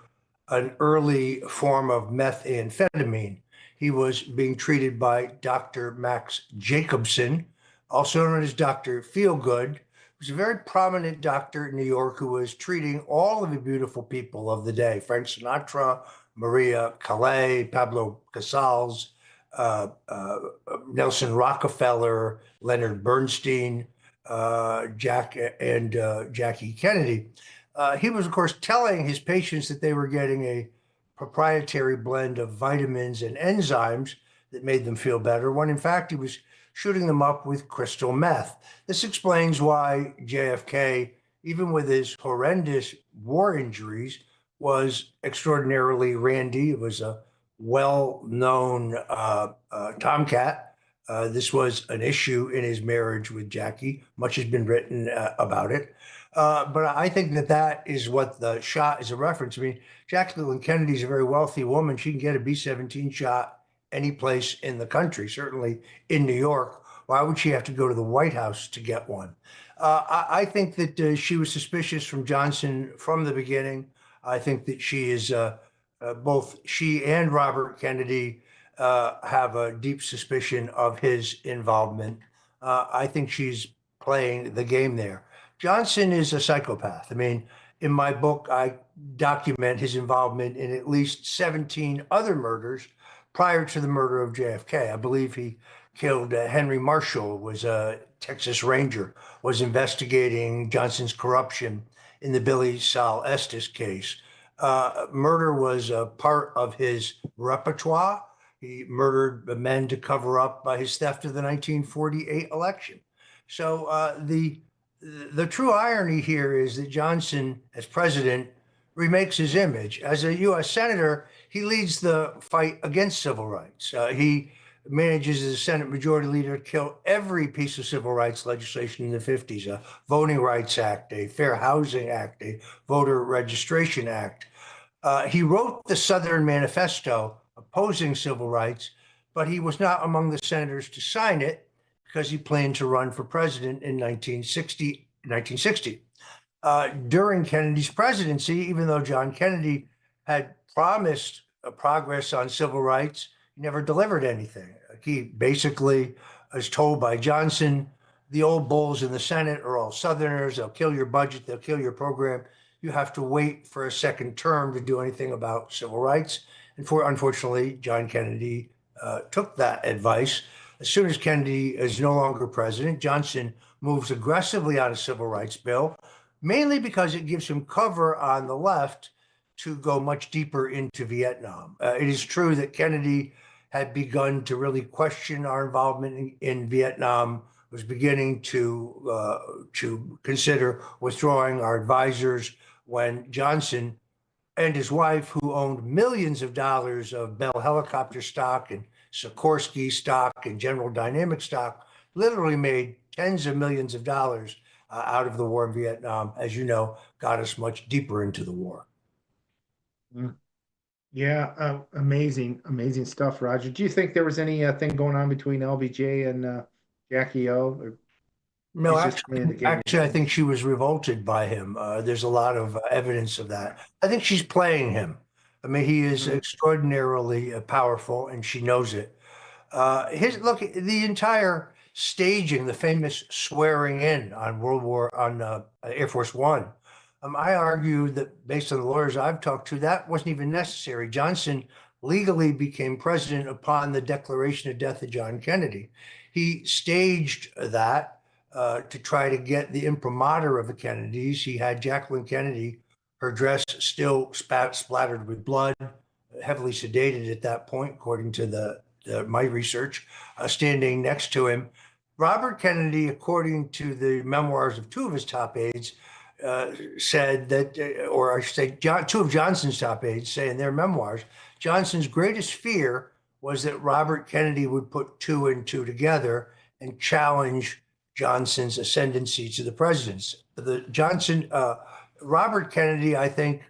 an early form of methamphetamine. He was being treated by Dr. Max Jacobson, also known as Dr. Feelgood, was a very prominent doctor in New York who was treating all of the beautiful people of the day: Frank Sinatra, Maria Calais, Pablo Casals, Nelson Rockefeller, Leonard Bernstein, Jackie Kennedy. He was, of course, telling his patients that they were getting a proprietary blend of vitamins and enzymes that made them feel better, when in fact he was shooting them up with crystal meth. This explains why JFK, even with his horrendous war injuries, was extraordinarily randy. It was a well-known tomcat. This was an issue in his marriage with Jackie. Much has been written about it. But I think that that is what the shot is a reference. I mean, Jacqueline Kennedy is a very wealthy woman. She can get a B-17 shot any place in the country, certainly in New York. Why would she have to go to the White House to get one? I think that she was suspicious from Johnson from the beginning. I think that she is both she and Robert Kennedy have a deep suspicion of his involvement. I think she's playing the game there. Johnson is a psychopath. I mean, in my book, I document his involvement in at least 17 other murders prior to the murder of JFK. I believe he killed Henry Marshall, was a Texas Ranger, was investigating Johnson's corruption in the Billy Sol Estes case. Murder was a part of his repertoire. He murdered men to cover up his theft of the 1948 election. So the true irony here is that Johnson, as president, remakes his image. As a U.S. senator, he leads the fight against civil rights. He manages as a Senate Majority Leader to kill every piece of civil rights legislation in the 50s, a Voting Rights Act, a Fair Housing Act, a Voter Registration Act. He wrote the Southern Manifesto opposing civil rights, but he was not among the senators to sign it because he planned to run for president in 1960. During Kennedy's presidency, even though John Kennedy had promised progress on civil rights, he never delivered anything. He basically was told by Johnson, the old bulls in the Senate are all Southerners. They'll kill your budget. They'll kill your program. You have to wait for a second term to do anything about civil rights. And unfortunately, John Kennedy took that advice. As soon as Kennedy is no longer president, Johnson moves aggressively on a civil rights bill, mainly because it gives him cover on the left to go much deeper into Vietnam. It is true that Kennedy had begun to really question our involvement in Vietnam, was beginning to consider withdrawing our advisors, when Johnson and his wife, who owned millions of dollars of Bell helicopter stock and Sikorsky stock and General Dynamics stock, literally made tens of millions of dollars out of the war in Vietnam, as you know, got us much deeper into the war. Yeah, amazing, amazing stuff, Roger. Do you think there was any thing going on between LBJ and Jackie O? Or No, he's just playing the game? actually, I think she was revolted by him. There's a lot of evidence of that. I think she's playing him. I mean, he is extraordinarily powerful, and she knows it. Look, the entire staging, the famous swearing in on Air Force One. I argue that based on the lawyers I've talked to, that wasn't even necessary. Johnson legally became president upon the declaration of death of John Kennedy. He staged that to try to get the imprimatur of the Kennedys. He had Jacqueline Kennedy, her dress still splattered with blood, heavily sedated at that point, according to my research, standing next to him. Robert Kennedy, according to the memoirs of two of his top aides, said that, or I should say, two of Johnson's top aides say in their memoirs, Johnson's greatest fear was that Robert Kennedy would put two and two together and challenge Johnson's ascendancy to the presidency. Robert Kennedy, I think,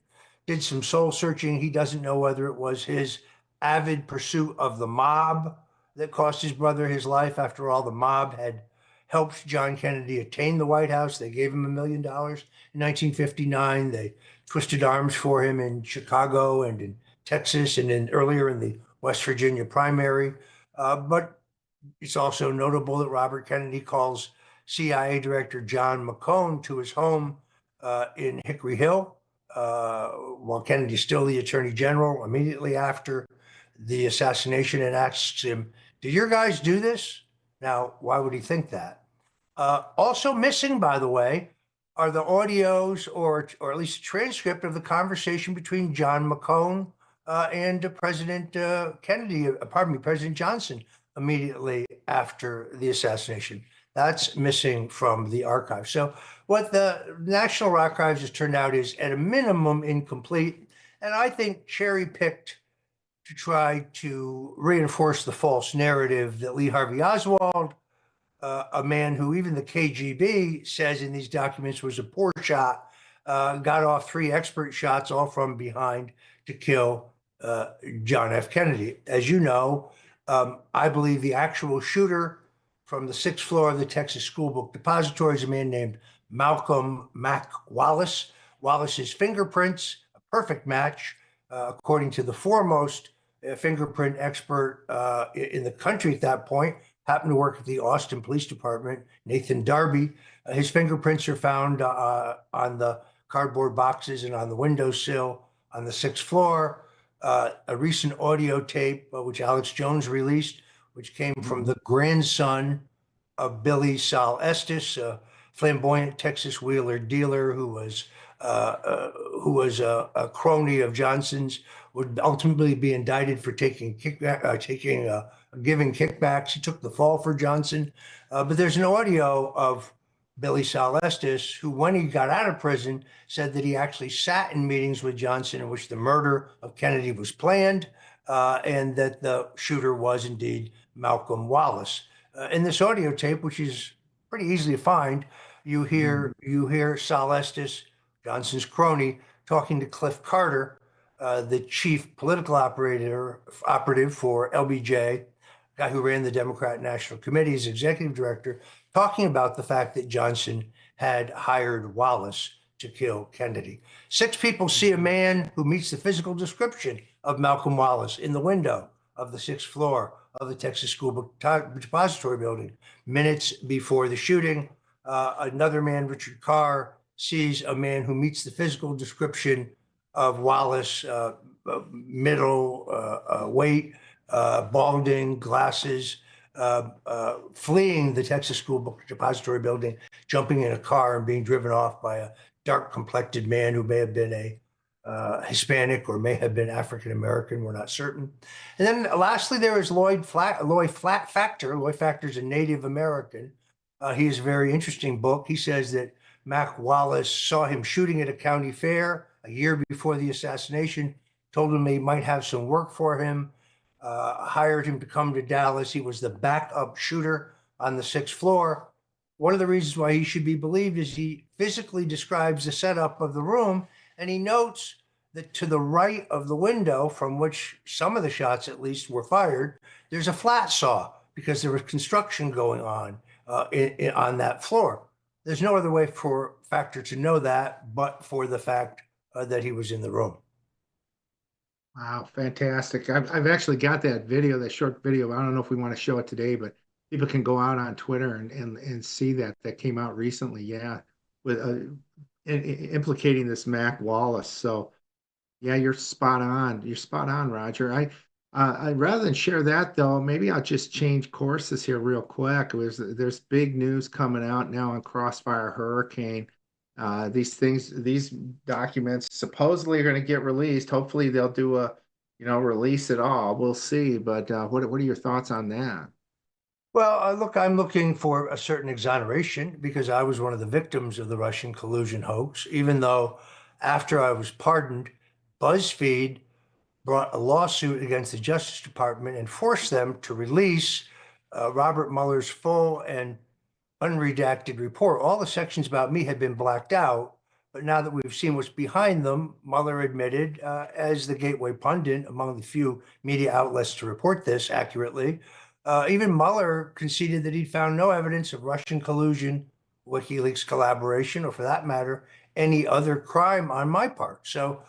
did some soul searching. He doesn't know whether it was his avid pursuit of the mob that cost his brother his life. After all, the mob had helped John Kennedy attain the White House. They gave him $1 million in 1959. They twisted arms for him in Chicago and in Texas and earlier in the West Virginia primary. But it's also notable that Robert Kennedy calls CIA Director John McCone to his home in Hickory Hill while Kennedy's still the Attorney General immediately after the assassination, and asks him, "Did your guys do this?" Now, why would he think that? Also missing, by the way, are the audios or at least a transcript of the conversation between John McCone and President Kennedy, pardon me, President Johnson, immediately after the assassination. That's missing from the archive. So what the National Archives has turned out is at a minimum incomplete, and I think cherry-picked to try to reinforce the false narrative that Lee Harvey Oswald, a man who even the KGB says in these documents was a poor shot, got off 3 expert shots, all from behind, to kill John F. Kennedy. As you know, I believe the actual shooter from the 6th floor of the Texas School Book Depository is a man named Malcolm Mac Wallace. Wallace's fingerprints, a perfect match, according to the foremost fingerprint expert in the country at that point, happened to work at the Austin Police Department, Nathan Darby. His fingerprints are found on the cardboard boxes and on the windowsill on the 6th floor. A recent audio tape, which Alex Jones released, which came from the grandson of Billy Sol Estes, a flamboyant Texas wheeler dealer who was a crony of Johnson's, would ultimately be indicted for giving kickbacks. He took the fall for Johnson. But there's an audio of Billy Sol Estes, who, when he got out of prison, said that he actually sat in meetings with Johnson in which the murder of Kennedy was planned, and that the shooter was indeed Malcolm Wallace. In this audio tape, which is pretty easy to find, you hear Sol Estes, Johnson's crony, talking to Cliff Carter, the chief political operative for LBJ, guy who ran the Democrat National Committee's executive director, talking about the fact that Johnson had hired Wallace to kill Kennedy. 6 people see a man who meets the physical description of Malcolm Wallace in the window of the 6th floor of the Texas School Book Depository building minutes before the shooting. Another man, Richard Carr, sees a man who meets the physical description of Wallace, middle weight, balding, glasses, fleeing the Texas School Book Depository building, jumping in a car and being driven off by a dark-complected man who may have been a Hispanic or may have been African-American, we're not certain. And then lastly, there is Lloyd Factor. Lloyd Factor is a Native American. He has a very interesting book. He says that Mac Wallace saw him shooting at a county fair a year before the assassination, told him he might have some work for him, hired him to come to Dallas. He was the backup shooter on the 6th floor. One of the reasons why he should be believed is he physically describes the setup of the room, and he notes that to the right of the window from which some of the shots at least were fired, there's a flat saw because there was construction going on on that floor. There's no other way for Factor to know that but for the fact that he was in the room. Wow, fantastic. I've actually got that video, that short video. I don't know if we want to show it today, but people can go out on Twitter and see that came out recently. Yeah, with implicating this Mac Wallace. So yeah, you're spot on. You're spot on, Roger. I rather than share that though, maybe I'll just change courses here real quick. There's big news coming out now on Crossfire Hurricane. These documents supposedly are going to get released. Hopefully they'll do a, release it all. We'll see. But what are your thoughts on that? Well, look, I'm looking for a certain exoneration because I was one of the victims of the Russian collusion hoax, even though after I was pardoned, BuzzFeed brought a lawsuit against the Justice Department and forced them to release Robert Mueller's full and unredacted report. All the sections about me had been blacked out, but now that we've seen what's behind them, Mueller admitted, as the gateway pundit among the few media outlets to report this accurately, even Mueller conceded that he'd found no evidence of Russian collusion, WikiLeaks collaboration, or for that matter, any other crime on my part. So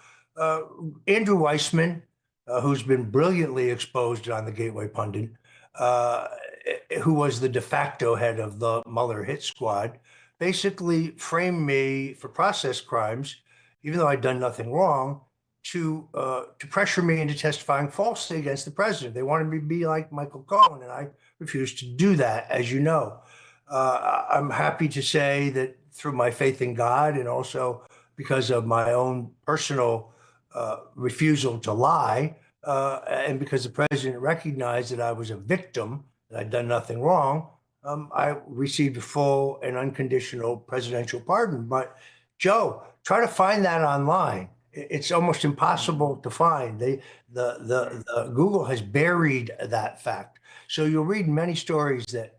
Andrew Weissman, who's been brilliantly exposed on the Gateway Pundit, who was the de facto head of the Mueller hit squad, basically framed me for process crimes, even though I'd done nothing wrong, to pressure me into testifying falsely against the president. They wanted me to be like Michael Cohen, and I refused to do that, as you know. I'm happy to say that through my faith in God and also because of my own personal refusal to lie, and because the president recognized that I was a victim, that I'd done nothing wrong, I received a full and unconditional presidential pardon. But Joe, try to find that online. It's almost impossible to find. The Google has buried that fact. So you'll read many stories that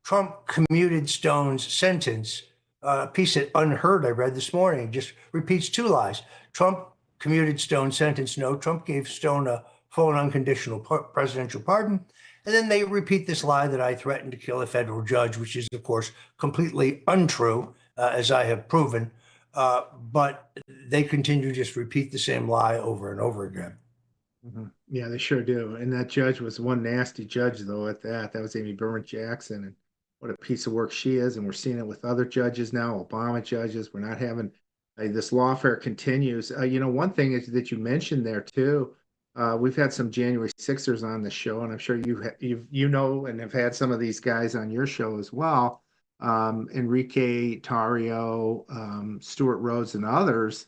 Trump commuted Stone's sentence. A piece that Unheard I read this morning just repeats two lies. Trump commuted Stone's sentence. No, Trump gave Stone a full and unconditional presidential pardon. And then they repeat this lie that I threatened to kill a federal judge, which is, of course, completely untrue, as I have proven. But they continue to just repeat the same lie over and over again. Yeah, they sure do. And that judge was one nasty judge, though, at that. That was Amy Berman Jackson. And what a piece of work she is. And we're seeing it with other judges now, Obama judges. We're not having this lawfare continues. One thing is that you mentioned there, too. We've had some January 6ers on the show, and I'm sure you know and have had some of these guys on your show as well. Enrique Tarrio, Stuart Rhodes, and others,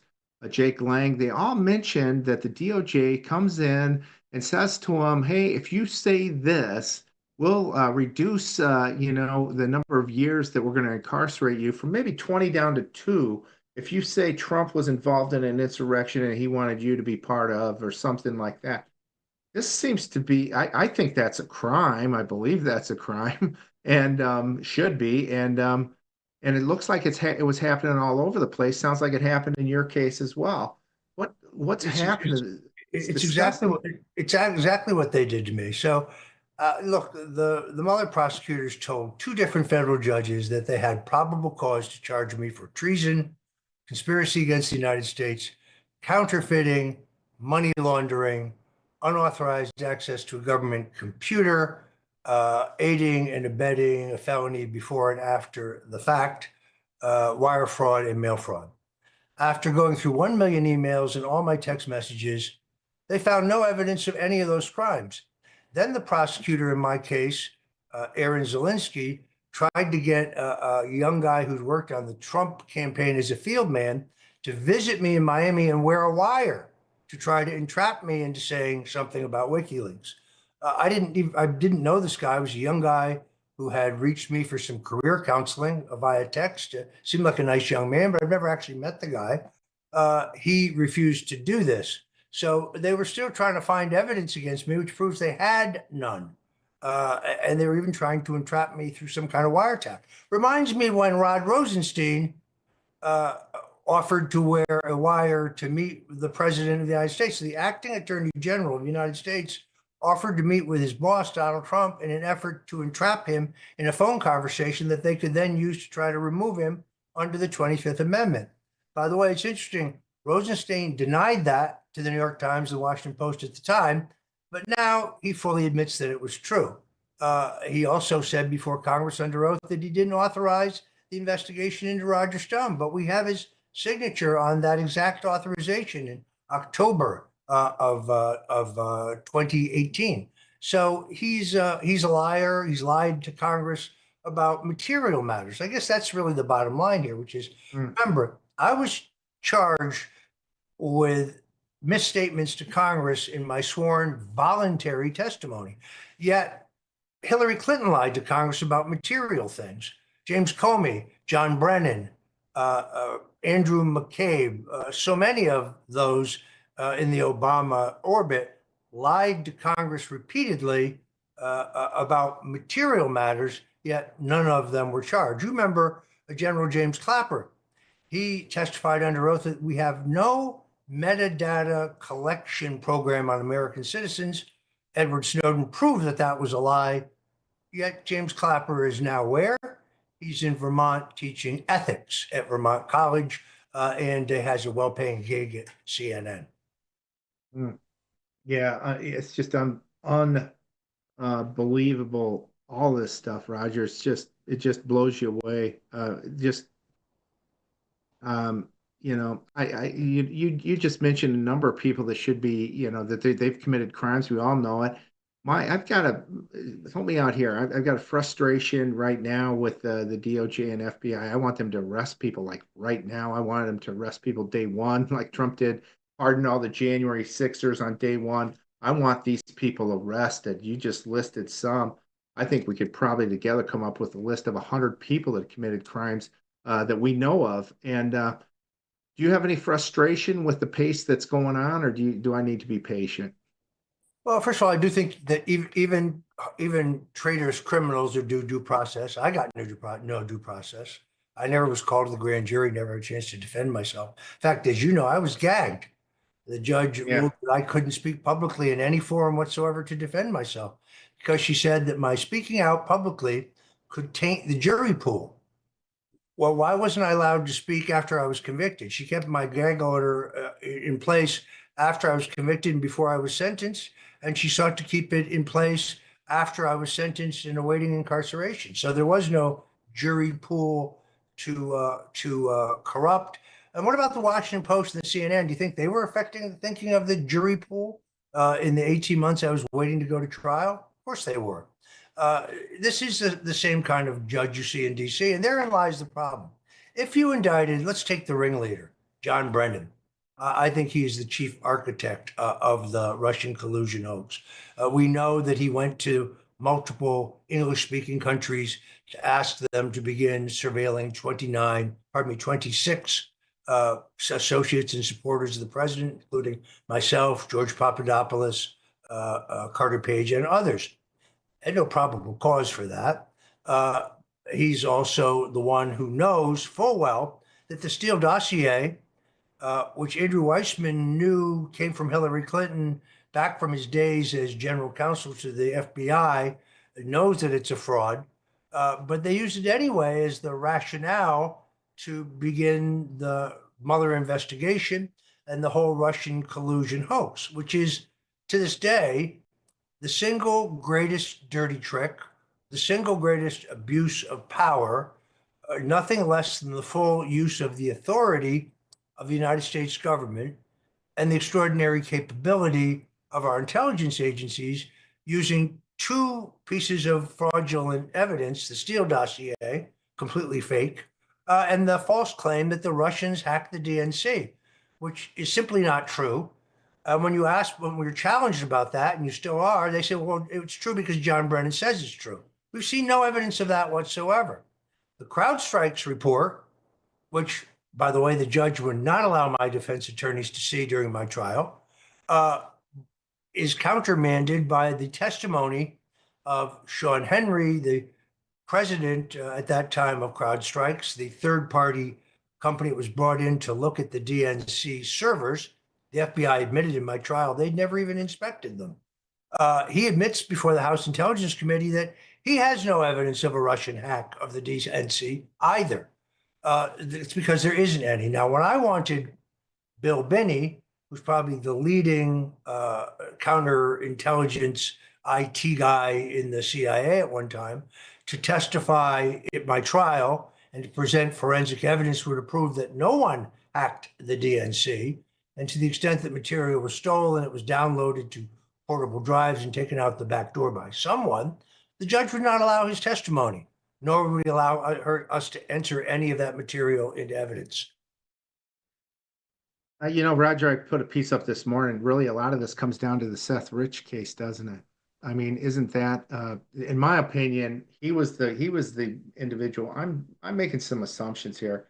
Jake Lang, they all mentioned that the DOJ comes in and says to them, hey, if you say this, we'll reduce, the number of years that we're going to incarcerate you from maybe 20 down to 2 if you say Trump was involved in an insurrection and he wanted you to be part of or something like that. This seems to be, I think that's a crime. I believe that's a crime and should be. And it looks like it was happening all over the place. Sounds like it happened in your case as well. What's happening? It's exactly what they did to me. So, look, the Mueller prosecutors told 2 different federal judges that they had probable cause to charge me for treason, conspiracy against the United States, counterfeiting, money laundering, unauthorized access to a government computer, aiding and abetting a felony before and after the fact, wire fraud, and mail fraud. After going through 1 million emails and all my text messages, they found no evidence of any of those crimes. Then the prosecutor in my case, Aaron Zelinsky, tried to get a young guy who'd worked on the Trump campaign as a field man to visit me in Miami and wear a wire to try to entrap me into saying something about WikiLeaks. I didn't know this guy. I was a young guy who had reached me for some career counseling via text. Seemed like a nice young man, but I've never actually met the guy. He refused to do this. So they were still trying to find evidence against me, which proves they had none. And they were even trying to entrap me through some kind of wiretap. Reminds me when Rod Rosenstein offered to wear a wire to meet the president of the United States. The acting attorney general of the United States offered to meet with his boss, Donald Trump, in an effort to entrap him in a phone conversation that they could then use to try to remove him under the 25th Amendment. By the way, it's interesting. Rosenstein denied that to the New York Times, the Washington Post at the time, but now he fully admits that it was true. He also said before Congress under oath that he didn't authorize the investigation into Roger Stone, but we have his signature on that exact authorization in October of 2018. So he's a liar. He's lied to Congress about material matters. I guess that's really the bottom line here, which is, remember, I was charged with misstatements to Congress in my sworn voluntary testimony. Yet Hillary Clinton lied to Congress about material things. James Comey, John Brennan, Andrew McCabe, so many of those in the Obama orbit lied to Congress repeatedly about material matters, yet none of them were charged. You remember General James Clapper. He testified under oath that we have no metadata collection program on American citizens. Edward Snowden proved that that was a lie, yet James Clapper is now where? He's in Vermont teaching ethics at Vermont College and has a well-paying gig at CNN. Yeah, it's just unbelievable all this stuff, Roger. It just blows you away. Just um, you just mentioned a number of people that should be, that they've committed crimes. We all know it. I've got a help me out here. I've got a frustration right now with the DOJ and FBI. I want them to arrest people like right now. I wanted them to arrest people day one, like Trump did, pardon all the January Sixers on day one. I want these people arrested. You just listed some. I think we could probably together come up with a list of 100 people that committed crimes that we know of. And do you have any frustration with the pace that's going on, or do I need to be patient? Well, first of all, I do think that even traitors, criminals are due process. I got no due process. I never was called to the grand jury, never had a chance to defend myself. In fact, as you know, I was gagged. The judge Yeah. ruled that I couldn't speak publicly in any forum whatsoever to defend myself because she said that my speaking out publicly could taint the jury pool. Well, why wasn't I allowed to speak after I was convicted? She kept my gag order in place after I was convicted and before I was sentenced, and she sought to keep it in place after I was sentenced and awaiting incarceration. So there was no jury pool to corrupt. And what about the Washington Post and the CNN? Do you think they were affecting the thinking of the jury pool in the 18 months I was waiting to go to trial? Of course they were. Uh, this is the same kind of judge you see in DC, and therein lies the problem. If you indicted, let's take the ringleader, John Brennan. I think he is the chief architect of the Russian collusion hoax. We know that he went to multiple English-speaking countries to ask them to begin surveilling 26 associates and supporters of the president, including myself, George Papadopoulos, Carter Page, and others. Had no probable cause for that. Uh, he's also the one who knows full well that the Steele dossier, which Andrew Weissman knew came from Hillary Clinton back from his days as general counsel to the FBI, knows that it's a fraud, but they used it anyway as the rationale to begin the Mueller investigation and the whole Russian collusion hoax, which is to this day the single greatest dirty trick, the single greatest abuse of power, nothing less than the full use of the authority of the United States government and the extraordinary capability of our intelligence agencies using two pieces of fraudulent evidence, the Steele dossier, completely fake, and the false claim that the Russians hacked the DNC, which is simply not true. When we're challenged about that, and you still are, they say, well, it's true because John Brennan says it's true. We've seen no evidence of that whatsoever. The CrowdStrikes report, which, by the way, the judge would not allow my defense attorneys to see during my trial, is countermanded by the testimony of Sean Henry, the president at that time of CrowdStrikes, the third party company that was brought in to look at the DNC servers. The FBI admitted in my trial they'd never even inspected them. He admits before the House Intelligence Committee that he has no evidence of a Russian hack of the DNC either. It's because there isn't any. Now, when I wanted Bill Binney, who's probably the leading counterintelligence IT guy in the CIA at one time, to testify at my trial and to present forensic evidence would have proved that no one hacked the DNC. And to the extent that material was stolen, it was downloaded to portable drives and taken out the back door by someone, the judge would not allow his testimony, nor would he allow us to enter any of that material into evidence. Roger, I put a piece up this morning. Really, a lot of this comes down to the Seth Rich case, doesn't it? I mean, isn't that, in my opinion, he was the individual. I'm making some assumptions here.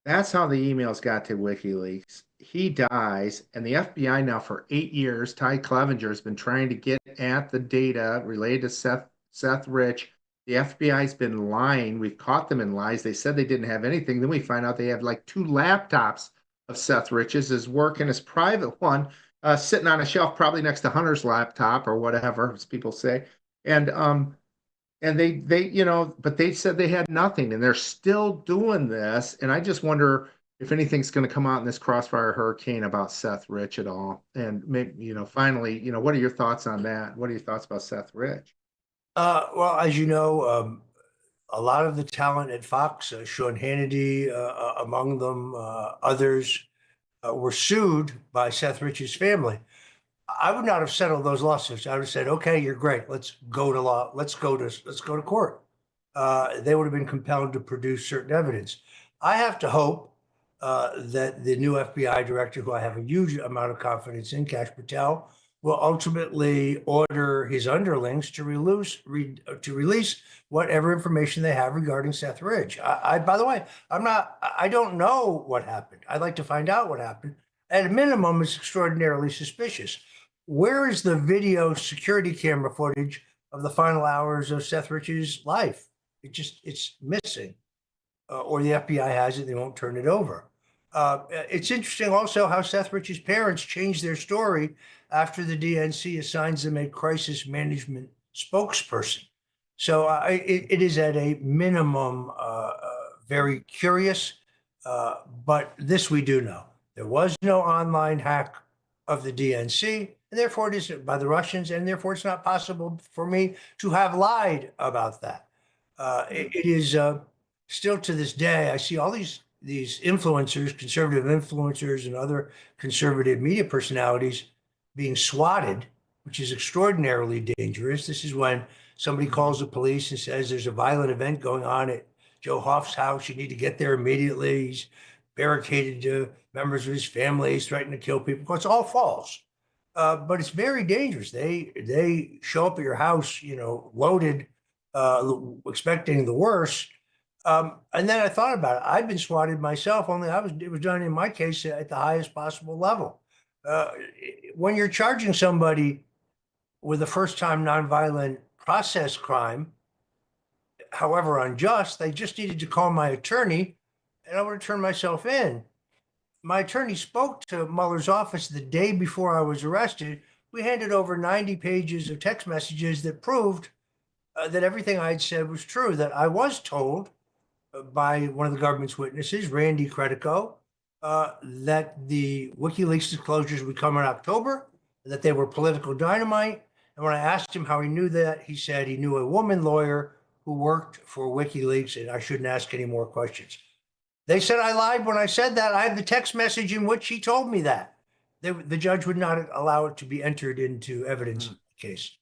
That's how the emails got to WikiLeaks. He dies, and the FBI now for 8 years, Ty Clevenger has been trying to get at the data related to Seth Rich. The FBI's been lying. We've caught them in lies. They said they didn't have anything. Then we find out they have like 2 laptops of Seth Rich's, his work and his private one, sitting on a shelf, probably next to Hunter's laptop or whatever, as people say. And but they said they had nothing, and they're still doing this. And I just wonder if anything's going to come out in this crossfire hurricane about Seth Rich at all. And maybe, finally, what are your thoughts on that? What are your thoughts about Seth Rich? Well, as you know, a lot of the talent at Fox, Sean Hannity, among them, others, were sued by Seth Rich's family. I would not have settled those lawsuits. I would have said, "Okay, you're great. Let's go to law. Let's go to court." They would have been compelled to produce certain evidence. I have to hope that the new FBI director, who I have a huge amount of confidence in, Kash Patel, will ultimately order his underlings to release whatever information they have regarding Seth Ridge. By the way, I don't know what happened. I'd like to find out what happened. At a minimum, it's extraordinarily suspicious. Where is the video security camera footage of the final hours of Seth Rich's life? It's missing, or the FBI has it. They won't turn it over. It's interesting also how Seth Rich's parents changed their story after the DNC assigns them a crisis management spokesperson. So it is at a minimum very curious, but this we do know. There was no online hack of the DNC, and therefore it isn't by the Russians, and therefore it's not possible for me to have lied about that. It is still to this day, I see all these influencers, conservative influencers, and other conservative media personalities being swatted, which is extraordinarily dangerous. This is when somebody calls the police and says there's a violent event going on at Joe Hoff's house. You need to get there immediately. He's barricaded members of his family. He's threatening to kill people. It's all false. But it's very dangerous. They show up at your house, loaded, expecting the worst. And then I thought about it. I've been swatted myself, only it was done in my case at the highest possible level. When you're charging somebody with a first-time nonviolent process crime, however unjust, they just needed to call my attorney, and I would have turned myself in. My attorney spoke to Mueller's office the day before I was arrested. We handed over 90 pages of text messages that proved that everything I had said was true, that I was told by one of the government's witnesses, Randy Credico, that the WikiLeaks disclosures would come in October, that they were political dynamite. And when I asked him how he knew that, he said he knew a woman lawyer who worked for WikiLeaks, and I shouldn't ask any more questions. They said I lied when I said that. I have the text message in which he told me that. The judge would not allow it to be entered into evidence in the case.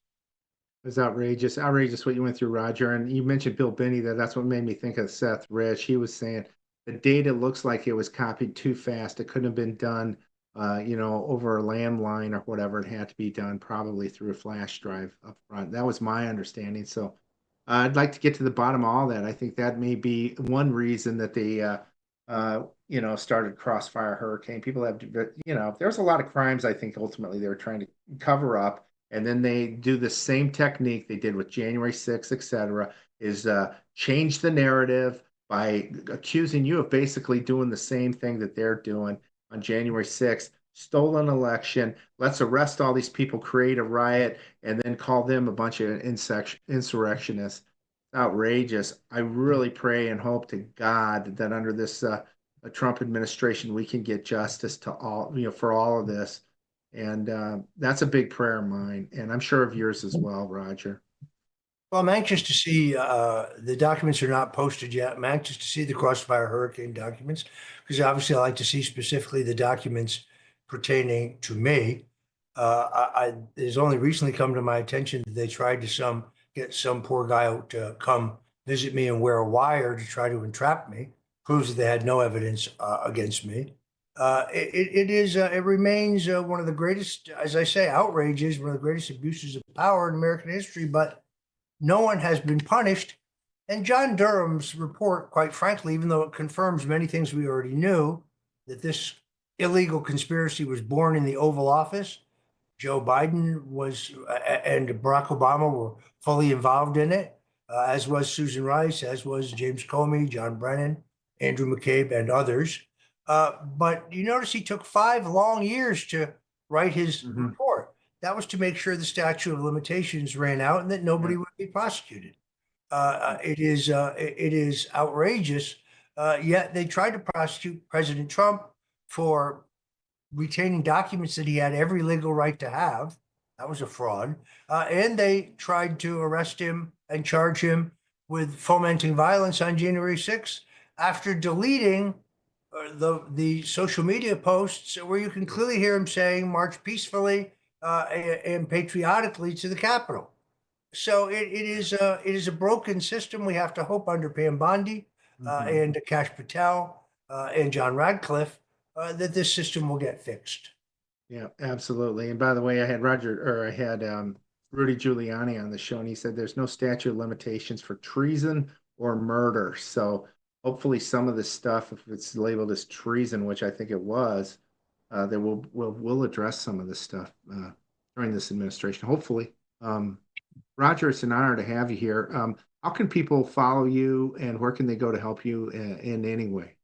It was outrageous, outrageous what you went through, Roger. And you mentioned Bill Binney, that's what made me think of Seth Rich. He was saying the data looks like it was copied too fast. It couldn't have been done, over a landline or whatever. It had to be done probably through a flash drive up front. That was my understanding. So I'd like to get to the bottom of all that. I think that may be one reason that they, started Crossfire Hurricane. People have, there's a lot of crimes I think ultimately they were trying to cover up. And then they do the same technique they did with January 6th, et cetera, is change the narrative by accusing you of basically doing the same thing that they're doing on January 6th, stolen election. Let's arrest all these people, create a riot, and then call them a bunch of insurrectionists. Outrageous. I really pray and hope to God that under this Trump administration, we can get justice to all, for all of this. And that's a big prayer of mine, and I'm sure of yours as well, Roger. Well, I'm anxious to see the documents are not posted yet. I'm anxious to see the Crossfire Hurricane documents because obviously I like to see specifically the documents pertaining to me. It's only recently come to my attention that they tried to get some poor guy out to come visit me and wear a wire to try to entrap me. Proves that they had no evidence against me. It remains one of the greatest, as I say, outrages, one of the greatest abuses of power in American history, but no one has been punished. And John Durham's report, quite frankly, even though it confirms many things we already knew, that this illegal conspiracy was born in the Oval Office, Joe Biden and Barack Obama were fully involved in it, as was Susan Rice, as was James Comey, John Brennan, Andrew McCabe, and others. But you notice he took 5 long years to write his report. That was to make sure the statute of limitations ran out and that nobody would be prosecuted. It is outrageous. Yet they tried to prosecute President Trump for retaining documents that he had every legal right to have. That was a fraud. And they tried to arrest him and charge him with fomenting violence on January 6th after deleting the social media posts where you can clearly hear him saying, "March peacefully and patriotically to the Capitol." So it is a broken system. We have to hope under Pam Bondi and Kash Patel and John Radcliffe that this system will get fixed. Yeah, absolutely. And by the way, I had Rudy Giuliani on the show, and he said there's no statute of limitations for treason or murder. So hopefully, some of this stuff, if it's labeled as treason, which I think it was, that we'll address some of this stuff during this administration. Hopefully, Roger, it's an honor to have you here. How can people follow you, and where can they go to help you in any way?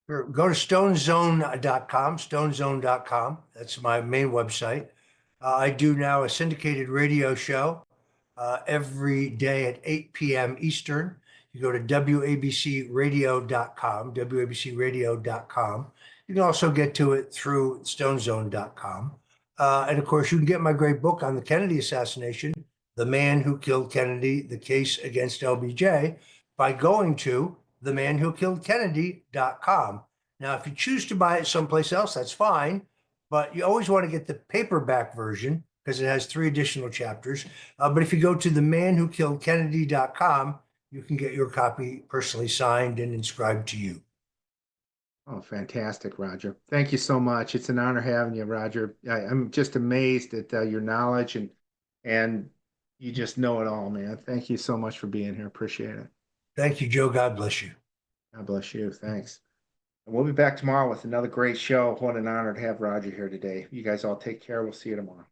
Sure. Go to stonezone.com, stonezone.com. That's my main website. I do now a syndicated radio show every day at 8 p.m. Eastern. You go to wabcradio.com, wabcradio.com. You can also get to it through stonezone.com. And of course, you can get my great book on the Kennedy assassination, The Man Who Killed Kennedy, The Case Against LBJ, by going to themanwhokilledkennedy.com. Now, if you choose to buy it someplace else, that's fine, but you always want to get the paperback version because it has 3 additional chapters. But if you go to themanwhokilledkennedy.com, you can get your copy personally signed and inscribed to you. Oh, fantastic, Roger. Thank you so much. It's an honor having you, Roger. I'm just amazed at your knowledge and you just know it all, man. Thank you so much for being here. Appreciate it. Thank you, Joe. God bless you. God bless you. Thanks. And we'll be back tomorrow with another great show. What an honor to have Roger here today. You guys all take care. We'll see you tomorrow.